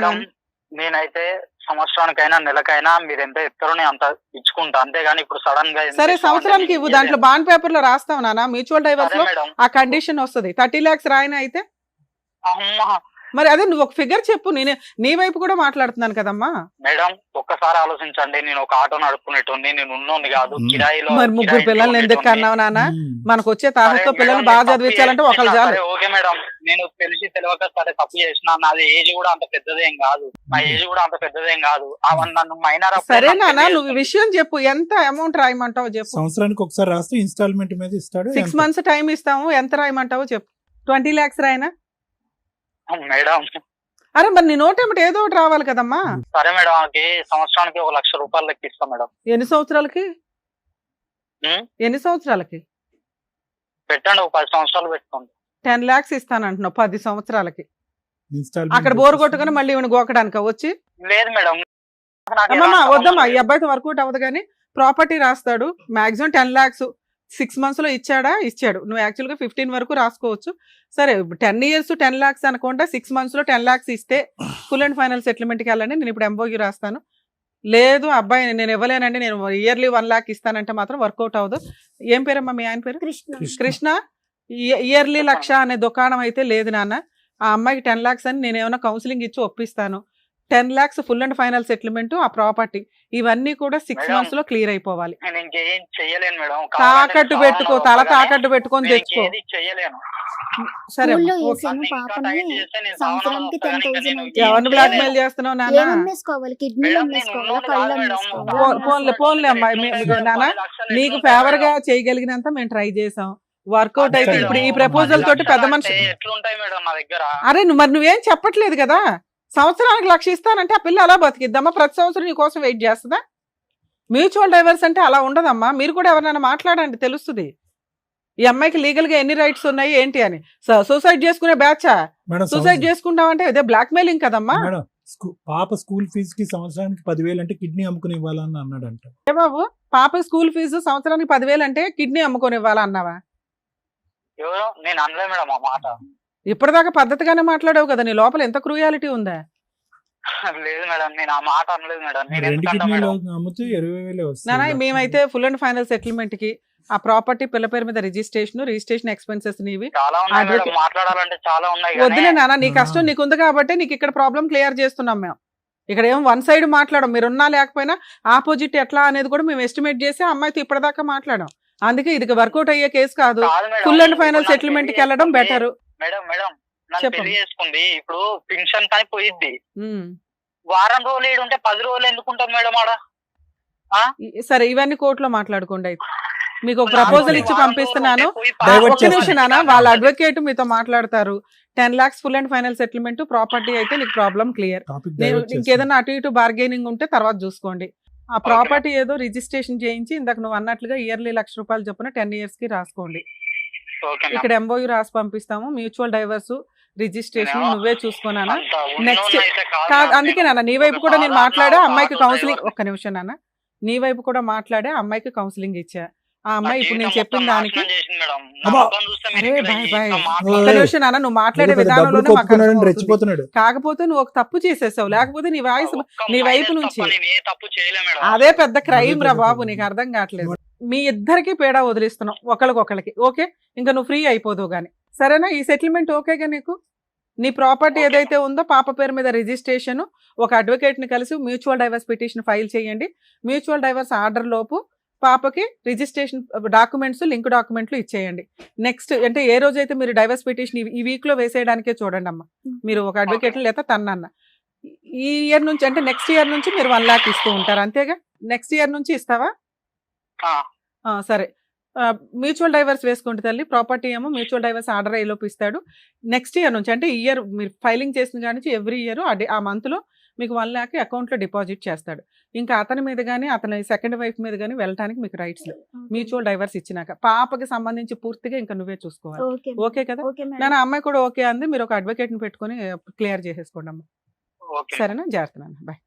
నేనైతే సంవత్సరానికైనా నెలకైనా మీరు ఎంత ఇస్తారో నేను అంత ఇచ్చుకుంటా, అంతేగాని ఇప్పుడు సడన్ గా సరే సంవత్సరానికి ఇవ్వు, దాంట్లో బాండ్ పేపర్ లో రాస్తావు నాన్న. మ్యూచువల్ డైవర్స్ లో ఆ కండిషన్ వస్తుంది. 30 lakhs రాయన అయితే మరి అదే నువ్వు ఒక ఫిగర్ చెప్పు. నేను నీ వైపు కూడా మాట్లాడుతున్నాను కదమ్మా. మేడం ఒక్కసారి ఆలోచించండి, నేను ఒక ఆటో నడుపుకునేటోని, నేను ఉన్నోని కాదు, కిరాయిలో. మరి 3 పిల్లల్ని ఎందుకు కన్నావు నాన్న? మనకు వచ్చే తాహతో పిల్లల్ని బాగా చదివించాలంటే ఒకళ్ళు చాలు. ఓకే మేడం, నేను తెలిసి తెలియక సరే తప్పు చేసిన. నాది ఏజ్ కూడా అంత పెద్దదేం కాదు, నా ఏజ్ కూడా అంత పెద్దదేం కాదు. నన్ను మైనర్. సరే నాన్న, నువ్వు విషయం చెప్పు. ఎంత అమౌంట్ రాయమంటావో చెప్పు. సంవత్సరానికి ఒకసారి రాస్తే ఇన్స్టాల్మెంట్ మీద ఇస్తాడు. 6 months టైం ఇస్తాము. ఎంత రాయమంటావో చెప్పు. 20 lakhs రాయనా? మేడం అరే మరి నీ నోటేమిటి ఏదో ఒకటి రావాలి కదమ్మా. సరే మేడం, సంవత్సరానికి 1 లక్ష రూపాయలు లెక్క ఇస్తాం మేడం. ఎన్ని సంవత్సరాలకి? ఎన్ని సంవత్సరాలకి పెట్టండి, ఒక 10 సంవత్సరాలు పెట్టుకోండి. 10 lakhs ఇస్తానంటున్నావు 10 సంవత్సరాలకి. ఇన్స్టాల్మెంట్ అక్కడ బోర్ కొట్టుకుని మళ్ళీ ఇవన్నీ గోకడానికి వచ్చి. లేదు మేడం, అమ్మమ్మా వద్దమ్మా, ఈ అబ్బాయితో వర్కౌట్ అవ్వదు. కానీ ప్రాపర్టీ రాస్తాడు మాక్సిమం 10 lakhs 6 months లో ఇచ్చాడు. నువ్వు యాక్చువల్గా 15 వరకు రాసుకోవచ్చు. సరే 10 years 10 lakhs అనుకుంటా, 6 months లో 10 lakhs ఇస్తే ఫుల్ అండ్ ఫైనల్ సెటిల్మెంట్కి వెళ్ళండి. నేను ఇప్పుడు MOU రాస్తాను. లేదు అబ్బాయి నేను ఇవ్వలేనండి, నేను ఇయర్లీ 1 lakh ఇస్తానంటే మాత్రం వర్కౌట్ అవ్వదు. ఏం పేరమ్మా మీ ఆయన పేరు? కృష్ణ. ఇయర్లీ 1 lakh అనే దుకాణం అయితే లేదు నాన్న. ఆ అమ్మాయికి 10 lakhs అని నేను ఏమైనా కౌన్సిలింగ్ ఇచ్చి ఒప్పిస్తాను. 10 lakhs full and final settlement, ఆ ప్రాపర్టీ, ఇవన్నీ కూడా 6 months లో క్లియర్ అయిపోవాలి. తాకట్టు పెట్టుకో, తల తాకట్టు పెట్టుకొని తెచ్చుకో. సరే ఎవరిని బ్లాక్ మెయిల్ చేస్తున్నావు నాన్న? పోన్లే అమ్మాయి నాన్న, నీకు ఫేవర్ గా చేయగలిగినంత మేము ట్రై చేసాం. వర్కౌట్ అయితే ఇప్పుడు ఈ ప్రపోజల్ తోటి పెద్ద మనిషి. అరే మరి నువ్వేం చెప్పట్లేదు కదా. సంవత్సరానికి 1 lakh ఇస్తానంటే ఆ పిల్ల అలా బతికిద్దామా? ప్రతి సంవత్సరం నీ కోసం వెయిట్ చేస్తుందా? మ్యూచువల్ డైవర్స్ అంటే అలా ఉండదమ్మా. మీరు కూడా ఎవరైనా మాట్లాడండి, తెలుస్తుంది ఈ అమ్మాయికి లీగల్ గా ఎన్ని రైట్స్ ఉన్నాయి ఏంటి అని. సూసైడ్ చేసుకునే బ్యాచా? సూసైడ్ చేసుకుంటామంటే ఇదే బ్లాక్ మెయిలింగ్ కదమ్మా. పాప స్కూల్ ఫీజు కి సంవత్సరానికి 10,000 అంటే కిడ్నీ అమ్ముకుని ఇవ్వాలని అన్నాడంట. ఏ బాబు, పాప స్కూల్ ఫీజు సంవత్సరానికి 10,000 అంటే కిడ్నీ అమ్ముకొని ఇవ్వాలన్నావా? నేను అనలే మేడం ఆ మాట. ఇప్పటిదాకా పద్ధతిగానే మాట్లాడావు కదా, నీ లోపల ఎంత క్రూయాలిటీ ఉందా? లేదు మేడం, నేను ఆ మాట అనలేదు మేడం. 2 కిడ్నీలు అమ్మితే 20,000 వస్తుంది. నానా మేమైతే ఫుల్ అండ్ ఫైనల్ సెటిల్మెంట్ కి ఆ ప్రాపర్టీ పిల్ల పేరు మీద రిజిస్ట్రేషన్ ఎక్స్పెన్సెస్ నీవి మాట్లాడాలంటే చాలా ఉన్నాయి. వద్దులే నాన్న, నీ కష్టం నీకుంది కాబట్టి నీకు ఇక్కడ ప్రాబ్లం క్లియర్ చేస్తున్నాం మేము. ఇక్కడ ఏం 1 side మాట్లాడం, మీరున్నా లేకపోయినా ఆపోజిట్ ఎట్లా అనేది కూడా మేము ఎస్టిమేట్ చేసి అమ్మాయితో ఇప్పటిదాకా మాట్లాడాం. అందుకే ఇది వర్కౌట్ అయ్యే కేసు కాదు. ఫుల్ అండ్ ఫైనల్ సెటిల్మెంట్ కి వెళ్ళడం బెటర్. మేడం నన్ను పెళ్లి చేసుకుంది, ఇప్పుడు పెన్షన్ కానీ పోయిద్ది. వారం రోజులు ఏడుంటే 10 రోజులు ఎందుకుంటాం మేడం ఆడ? సరే ఇవన్నీ కోర్టులో మాట్లాడుకోండి. అయితే మీకు ఒక ప్రపోజల్ ఇచ్చి పంపిస్తున్నాను. ఒక్క నిమిషం నాన్న, వాళ్ళ అడ్వకేట్ మీతో మాట్లాడతారు. 10 lakhs full and final settlement, property అయితే నీకు ప్రాబ్లం క్లియర్. ఇంకేదైనా అటు ఇటు బార్గెనింగ్ ఉంటే తర్వాత చూసుకోండి. ఆ ప్రాపర్టీ ఏదో రిజిస్ట్రేషన్ చేయించి ఇందాక నువ్వు అన్నట్లుగా ఇయర్లీ 1 lakh రూపాయలు చొప్పున 10 years కి రాసుకోండి. ఇక్కడ MOU రాసి పంపిస్తాము. మ్యూచువల్ డైవర్స్ రిజిస్ట్రేషన్ నువ్వే చూసుకోనా. నెక్స్ట్ కాదు, అందుకే నాన్న నీ వైపు కూడా నేను మాట్లాడే అమ్మాయికి కౌన్సిలింగ్. ఒక్క నిమిషం నాన్న, నీ వైపు కూడా మాట్లాడే అమ్మాయికి కౌన్సిలింగ్ ఇచ్చా. ఆ అమ్మాయి ఇప్పుడు నేను చెప్పిన దానికి ఒక్క నిమిషం నాన్న, నువ్వు మాట్లాడే విధానంలోనే కాకపోతే నువ్వు ఒక తప్పు చేసేసావు, లేకపోతే నీ వాయిస్ నీ వైపు నుంచి అదే పెద్ద క్రైమ్ రా బాబు. నీకు అర్థం కావట్లేదు. మీ ఇద్దరికి పేడా వదిలిస్తున్నాం ఒకరికొకరికి. ఓకే, ఇంకా నువ్వు ఫ్రీ అయిపోదువు గానీ. సరేనా? ఈ సెటిల్మెంట్ ఓకేగా నీకు? నీ ప్రాపర్టీ ఏదైతే ఉందో పాప పేరు మీద రిజిస్ట్రేషన్, ఒక అడ్వకేట్ ని కలిసి మ్యూచువల్ డైవర్స్ పిటిషన్ ఫైల్ చేయండి. మ్యూచువల్ డైవర్స్ ఆర్డర్ లోపు పాపకి రిజిస్ట్రేషన్ డాక్యుమెంట్స్, లింక్ డాక్యుమెంట్లు ఇచ్చేయండి. నెక్స్ట్ అంటే ఏ రోజైతే మీరు డైవర్స్ పిటిషన్ ఈ వీక్ లో వేసేయడానికే చూడండి అమ్మా. మీరు ఒక అడ్వకేట్ లేదా తన్నన్న ఈ ఇయర్ నుంచి అంటే నెక్స్ట్ ఇయర్ నుంచి మీరు 1 lakh ఇస్తూ ఉంటారు అంతేగా? నెక్స్ట్ ఇయర్ నుంచి ఇస్తావా? సరే, మ్యూచువల్ డైవర్స్ వేసుకుంటే తల్లి, ప్రాపర్టీ ఏమో మ్యూచువల్ డైవర్స్ ఆర్డర్ అయ్యేలోపు ఇస్తాడు. నెక్స్ట్ ఇయర్ నుంచి అంటే ఇయర్ మీరు ఫైలింగ్ చేసిన కానీ ఎవ్రీ ఇయర్ ఆ మంత్లో మీకు 1 lakh అకౌంట్లో డిపాజిట్ చేస్తాడు. ఇంకా అతని మీద కానీ అతని సెకండ్ వైఫ్ మీద కానీ వెళ్ళడానికి మీకు రైట్స్ లేవు మ్యూచువల్ డైవర్స్ ఇచ్చినాక. పాపకి సంబంధించి పూర్తిగా ఇంకా నువ్వే చూసుకోవాలి. ఓకే కదా? నేను అమ్మాయి కూడా ఓకే అంది. మీరు ఒక అడ్వకేట్ ని పెట్టుకుని క్లియర్ చేసేసుకోండి అమ్మా. సరేనా? జాగ్రత్త నాన్న, బాయ్.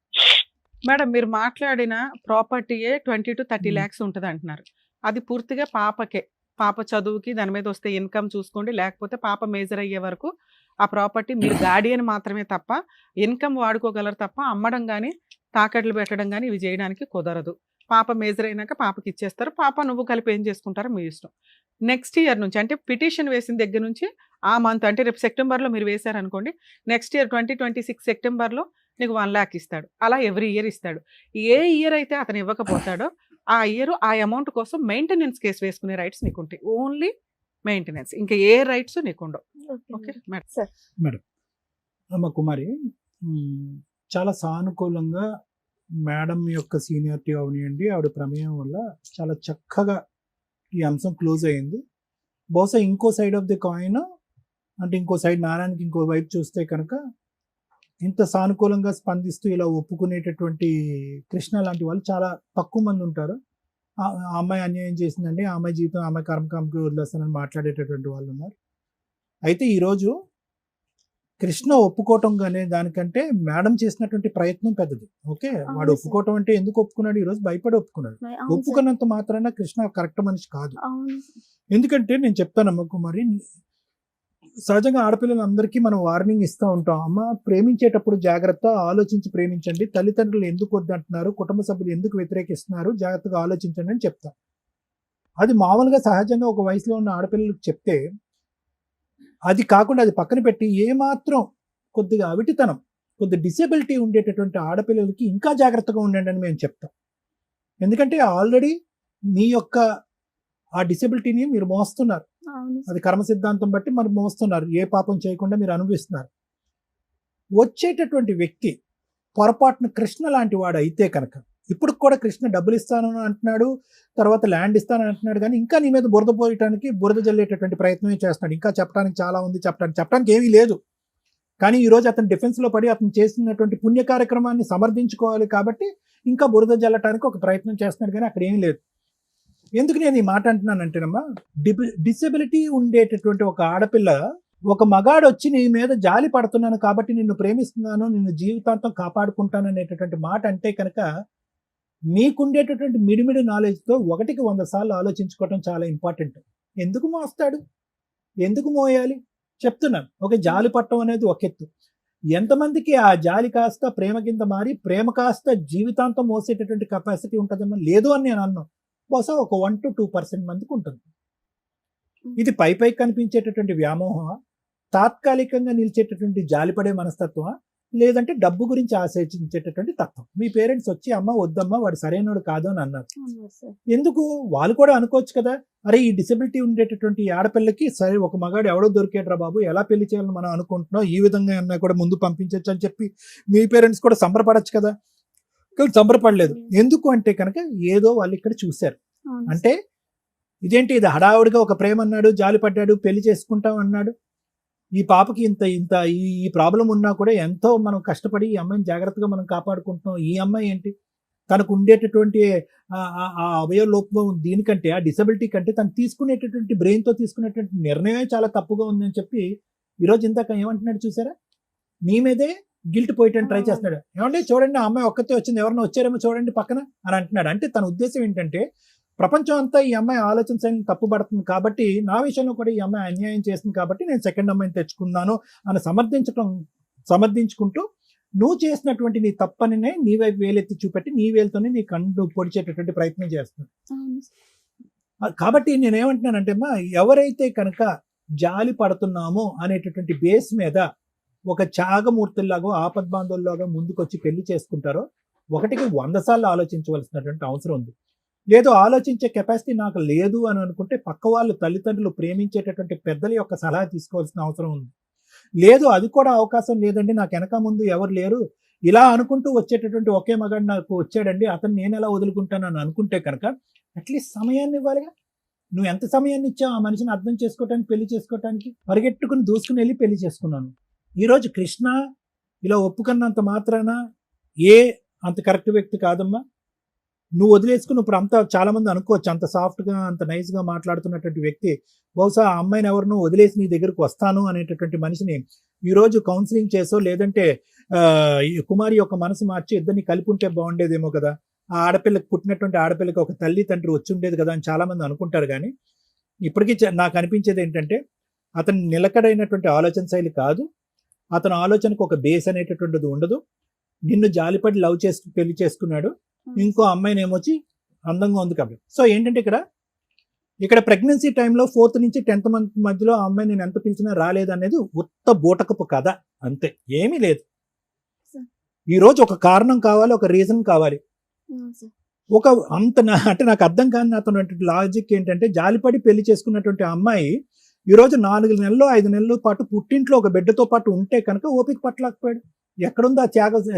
మేడం, మీరు మాట్లాడిన ప్రాపర్టీయే 20 to 30 lakhs ఉంటుంది అంటున్నారు. అది పూర్తిగా పాపకే. పాప చదువుకి దాని మీద వస్తే ఇన్కమ్ చూసుకోండి, లేకపోతే పాప మేజర్ అయ్యే వరకు ఆ ప్రాపర్టీ మీరు గార్డియన్ మాత్రమే తప్ప ఇన్కమ్ వాడుకోగలరు తప్ప అమ్మడం కానీ తాకట్లు పెట్టడం కానీ ఇవి చేయడానికి కుదరదు. పాప మేజర్ అయినాక పాపకి ఇచ్చేస్తారు. పాప నువ్వు కలిపి ఏం చేసుకుంటారో మీ ఇష్టం. నెక్స్ట్ ఇయర్ నుంచి అంటే పిటిషన్ వేసిన దగ్గర నుంచి ఆ మంత్ అంటే రేపు సెప్టెంబర్లో మీరు వేశారనుకోండి, నెక్స్ట్ ఇయర్ 2026 సెప్టెంబర్లో నీకు 1 lakh ఇస్తాడు. అలా ఎవ్రీ ఇయర్ ఇస్తాడు. ఏ ఇయర్ అయితే అతను ఇవ్వకపోతాడో ఆ ఇయర్ ఆ అమౌంట్ కోసం మెయింటెనెన్స్ కేసు వేసుకునే రైట్స్ నీకు ఉంటాయి. ఓన్లీ మెయింటెనెన్స్, ఇంకా ఏ రైట్స్ నీకు ఉండవు. Okay madam. అమ్మ కుమారి, చాలా సానుకూలంగా మేడం యొక్క సీనియారిటీ అవనియండి, ఆవిడ ప్రమేయం వల్ల చాలా చక్కగా ఈ అంశం క్లోజ్ అయ్యింది. బహుశా ఇంకో సైడ్ ఆఫ్ ది కాయిన్ అంటే ఇంకో సైడ్ నారాయణకి ఇంకో వైపు చూస్తే కనుక ఇంత సానుకూలంగా స్పందిస్తూ ఇలా ఒప్పుకునేటటువంటి కృష్ణ లాంటి వాళ్ళు చాలా తక్కువ మంది ఉంటారు. ఆ అమ్మాయి అన్యాయం చేసిందండి, ఆ అమ్మాయి జీవితం ఆమె కర్మకామకి వదిలేస్తానని మాట్లాడేటటువంటి వాళ్ళు ఉన్నారు. అయితే ఈరోజు కృష్ణ ఒప్పుకోవటం అనే దానికంటే మేడం చేసినటువంటి ప్రయత్నం పెద్దది. ఓకే, వాడు ఒప్పుకోవటం అంటే ఎందుకు ఒప్పుకున్నాడు? ఈరోజు భయపడి ఒప్పుకున్నాడు. ఒప్పుకున్నంత మాత్రాన కృష్ణ కరెక్ట్ మనిషి కాదు. ఎందుకంటే నేను చెప్తానమ్మ కుమారి, సహజంగా ఆడపిల్లలందరికీ మనం వార్నింగ్ ఇస్తూ ఉంటాం. అమ్మ, ప్రేమించేటప్పుడు జాగ్రత్త, ఆలోచించి ప్రేమించండి. తల్లిదండ్రులు ఎందుకు వద్దంటున్నారు, కుటుంబ సభ్యులు ఎందుకు వ్యతిరేకిస్తున్నారు, జాగ్రత్తగా ఆలోచించండి అని చెప్తాం. అది మామూలుగా సహజంగా ఒక వయసులో ఉన్న ఆడపిల్లలకు చెప్తే, అది కాకుండా అది పక్కన పెట్టి ఏమాత్రం కొద్దిగా అవిటితనం, కొద్ది డిసేబిలిటీ ఉండేటటువంటి ఆడపిల్లలకి ఇంకా జాగ్రత్తగా ఉండండి అని మేము చెప్తాం. ఎందుకంటే ఆల్రెడీ మీ యొక్క ఆ డిసేబిలిటీని మీరు మోస్తున్నారు. అది కర్మ సిద్ధాంతం బట్టి మరి మోస్తున్నారు. ఏ పాపం చేయకుండా మీరు అనుభవిస్తున్నారు. వచ్చేటటువంటి వ్యక్తి పొరపాటున కృష్ణ లాంటి వాడు అయితే కనుక, ఇప్పుడు కూడా కృష్ణ డబ్బులు ఇస్తానని అంటున్నాడు, తర్వాత ల్యాండ్ ఇస్తానని అంటున్నాడు, కానీ ఇంకా నీ మీద బురద పోయటానికి, బురద జల్లేటటువంటి ప్రయత్నమే చేస్తున్నాడు. ఇంకా చెప్పడానికి చాలా ఉంది, చెప్పడానికి ఏమీ లేదు. కానీ ఈరోజు అతను డిఫెన్స్లో పడి అతను చేసినటువంటి పుణ్య కార్యక్రమాన్ని సమర్థించుకోవాలి కాబట్టి ఇంకా బురద జల్లటానికి ఒక ప్రయత్నం చేస్తున్నాడు, కానీ అక్కడ ఏమీ లేదు. ఎందుకు నేను ఈ మాట అంటున్నానంటేనమ్మా, డిసెబిలిటీ ఉండేటటువంటి ఒక ఆడపిల్ల ఒక మగాడు వచ్చి నీ మీద జాలి పడుతున్నాను కాబట్టి నిన్ను ప్రేమిస్తున్నాను, నిన్ను జీవితాంతం కాపాడుకుంటాను అనేటటువంటి మాట అంటే కనుక మీకుండేటటువంటి మిడిమిడి నాలెడ్జ్తో 1కి 100 సార్లు ఆలోచించుకోవటం చాలా ఇంపార్టెంట్. ఎందుకు మోస్తాడు, ఎందుకు మోయాలి చెప్తున్నాను. ఒక జాలి పట్టడం అనేది ఒక ఎత్తు. ఎంతమందికి ఆ జాలి కాస్త ప్రేమ కింద మారి ప్రేమ కాస్త జీవితాంతం మోసేటటువంటి కెపాసిటీ ఉంటుందమ్మా? లేదు అని నేను అన్నాను. బహుశా ఒక 1 to 2% మందికి ఉంటుంది. ఇది పైపై కనిపించేటటువంటి వ్యామోహం, తాత్కాలికంగా నిలిచేటటువంటి జాలిపడే మనస్తత్వం, లేదంటే డబ్బు గురించి ఆశించేటటువంటి తత్వం. మీ పేరెంట్స్ వచ్చి అమ్మ వద్దమ్మా వాడు సరైనడు కాదు అని అన్నారు. ఎందుకు? వాళ్ళు కూడా అనుకోవచ్చు కదా, అరే ఈ డిసెబిలిటీ ఉండేటటువంటి ఆడపిల్లకి సరే ఒక మగాడు ఎవడో దొరికేట్రా బాబు, ఎలా పెళ్లి చేయాలని మనం అనుకుంటున్నాం, ఈ విధంగా అన్నా కూడా ముందు పంపించవచ్చు అని చెప్పి మీ పేరెంట్స్ కూడా సంబరపడచ్చు కదా. కానీ సంబరపడలేదు. ఎందుకు అంటే కనుక ఏదో వాళ్ళు ఇక్కడ చూశారు. అంటే ఇదేంటి, ఇది హడావుడిగా ఒక ప్రేమ అన్నాడు, జాలి పడ్డాడు, పెళ్లి చేసుకుంటాం అన్నాడు. ఈ పాపకి ఇంత ఈ ప్రాబ్లం ఉన్నా కూడా ఎంతో మనం కష్టపడి ఈ అమ్మాయిని జాగ్రత్తగా మనం కాపాడుకుంటున్నాం. ఈ అమ్మాయి ఏంటి, తనకు ఉండేటటువంటి ఆ అవయవ లోపం దీనికంటే, ఆ డిసబిలిటీ కంటే తను తీసుకునేటటువంటి బ్రెయిన్తో తీసుకునేటువంటి నిర్ణయమే చాలా తప్పుగా ఉందని చెప్పి ఈరోజు ఇందాక ఏమంటున్నాడు చూసారా, నీ మీదే గిల్ట్ పోయటానికి ట్రై చేస్తున్నాడు. ఏమంటే చూడండి ఆ అమ్మాయి ఒక్కతే వచ్చింది, ఎవరైనా వచ్చారేమో చూడండి పక్కన అని అంటున్నాడు. అంటే తన ఉద్దేశం ఏంటంటే ప్రపంచం అంతా ఈ అమ్మాయి ఆలోచన శైలి తప్పుపడుతుంది కాబట్టి నా విషయంలో కూడా ఈ అమ్మాయి అన్యాయం చేస్తుంది కాబట్టి నేను సెకండ్ అమ్మాయిని తెచ్చుకున్నాను అని సమర్థించుకుంటూ నువ్వు చేసినటువంటి నీ తప్పనినే నీ వైపు వేలెత్తి చూపెట్టి నీ వేలుతోనే నీ కన్ను పొడిచేటటువంటి ప్రయత్నం చేస్తున్నాడు. కాబట్టి నేనేమంటున్నానంటే అమ్మా, ఎవరైతే కనుక జాలి పడుతున్నామో అనేటటువంటి బేస్ మీద ఒక త్యాగమూర్తుల్లాగా ఆపద్బాంధవుల్లాగా ముందుకొచ్చి పెళ్లి చేసుకుంటారో 1కి 100 సార్లు ఆలోచించవలసినటువంటి అవసరం ఉంది. లేదు ఆలోచించే కెపాసిటీ నాకు లేదు అని అనుకుంటే పక్క వాళ్ళు తల్లిదండ్రులు ప్రేమించేటటువంటి పెద్దల యొక్క సలహా తీసుకోవాల్సిన అవసరం ఉంది. లేదు అది కూడా అవకాశం లేదండి, నాకు వెనక ముందు ఎవరు లేరు, ఇలా అనుకుంటూ వచ్చేటటువంటి ఒకే మగాడు నాకు వచ్చాడండి, అతను నేను ఎలా వదులుకుంటాను అని అనుకుంటే కనుక అట్లీస్ట్ సమయాన్ని ఇవ్వాలిగా. నువ్వు ఎంత సమయాన్ని ఇచ్చావు ఆ మనిషిని అర్థం చేసుకోవటానికి, పెళ్లి చేసుకోవటానికి? పరిగెట్టుకుని దూసుకుని వెళ్ళి పెళ్లి చేసుకున్నాను. ఈరోజు కృష్ణ ఇలా ఒప్పుకున్నంత మాత్రాన అంత కరెక్ట్ వ్యక్తి కాదమ్మా. నువ్వు వదిలేసుకుని ఇప్పుడు అంతా చాలా మంది అనుకోవచ్చు అంత సాఫ్ట్గా అంత నైస్గా మాట్లాడుతున్నటువంటి వ్యక్తి బహుశా ఆ అమ్మాయిని ఎవరినో వదిలేసి నీ దగ్గరకు వస్తాను అనేటటువంటి మనిషిని ఈరోజు కౌన్సిలింగ్ చేసో లేదంటే ఈ కుమారి యొక్క మనసు మార్చి ఇద్దరిని కలిపి ఉంటే బాగుండేదేమో కదా, ఆ ఆడపిల్లకి పుట్టినటువంటి ఆడపిల్లకి ఒక తల్లి తండ్రి వచ్చి ఉండేది కదా అని చాలా మంది అనుకుంటారు. కానీ ఇప్పటికీ నాకు అనిపించేది ఏంటంటే అతని నిలకడైనటువంటి ఆలోచన శైలి కాదు, అతని ఆలోచనకు ఒక బేస్ అనేటటువంటిది ఉండదు. నిన్ను జాలిపడి లవ్ చేసి పెళ్లి చేసుకున్నాడు, ఇంకో అమ్మాయిని ఏమొచ్చి అందంగా ఉంది కాబట్టి. సో ఏంటంటే ఇక్కడ ప్రెగ్నెన్సీ టైంలో 4th నుంచి 10th మంత్ మధ్యలో ఆ అమ్మాయి నేను ఎంత పిలిచినా రాలేదనేది ఉత్త బూటకపు కథ, అంతే, ఏమీ లేదు. ఈరోజు ఒక కారణం కావాలి, ఒక రీజన్ కావాలి. ఒక అంటే నాకు అర్థం కాని అతను లాజిక్ ఏంటంటే జాలిపడి పెళ్లి చేసుకున్నటువంటి అమ్మాయి ఈరోజు 4 నెలలు 5 నెలల పాటు పుట్టింట్లో ఒక బిడ్డతో పాటు ఉంటే కనుక ఓపిక పట్టలేకపోయాడు. ఎక్కడుంది ఆ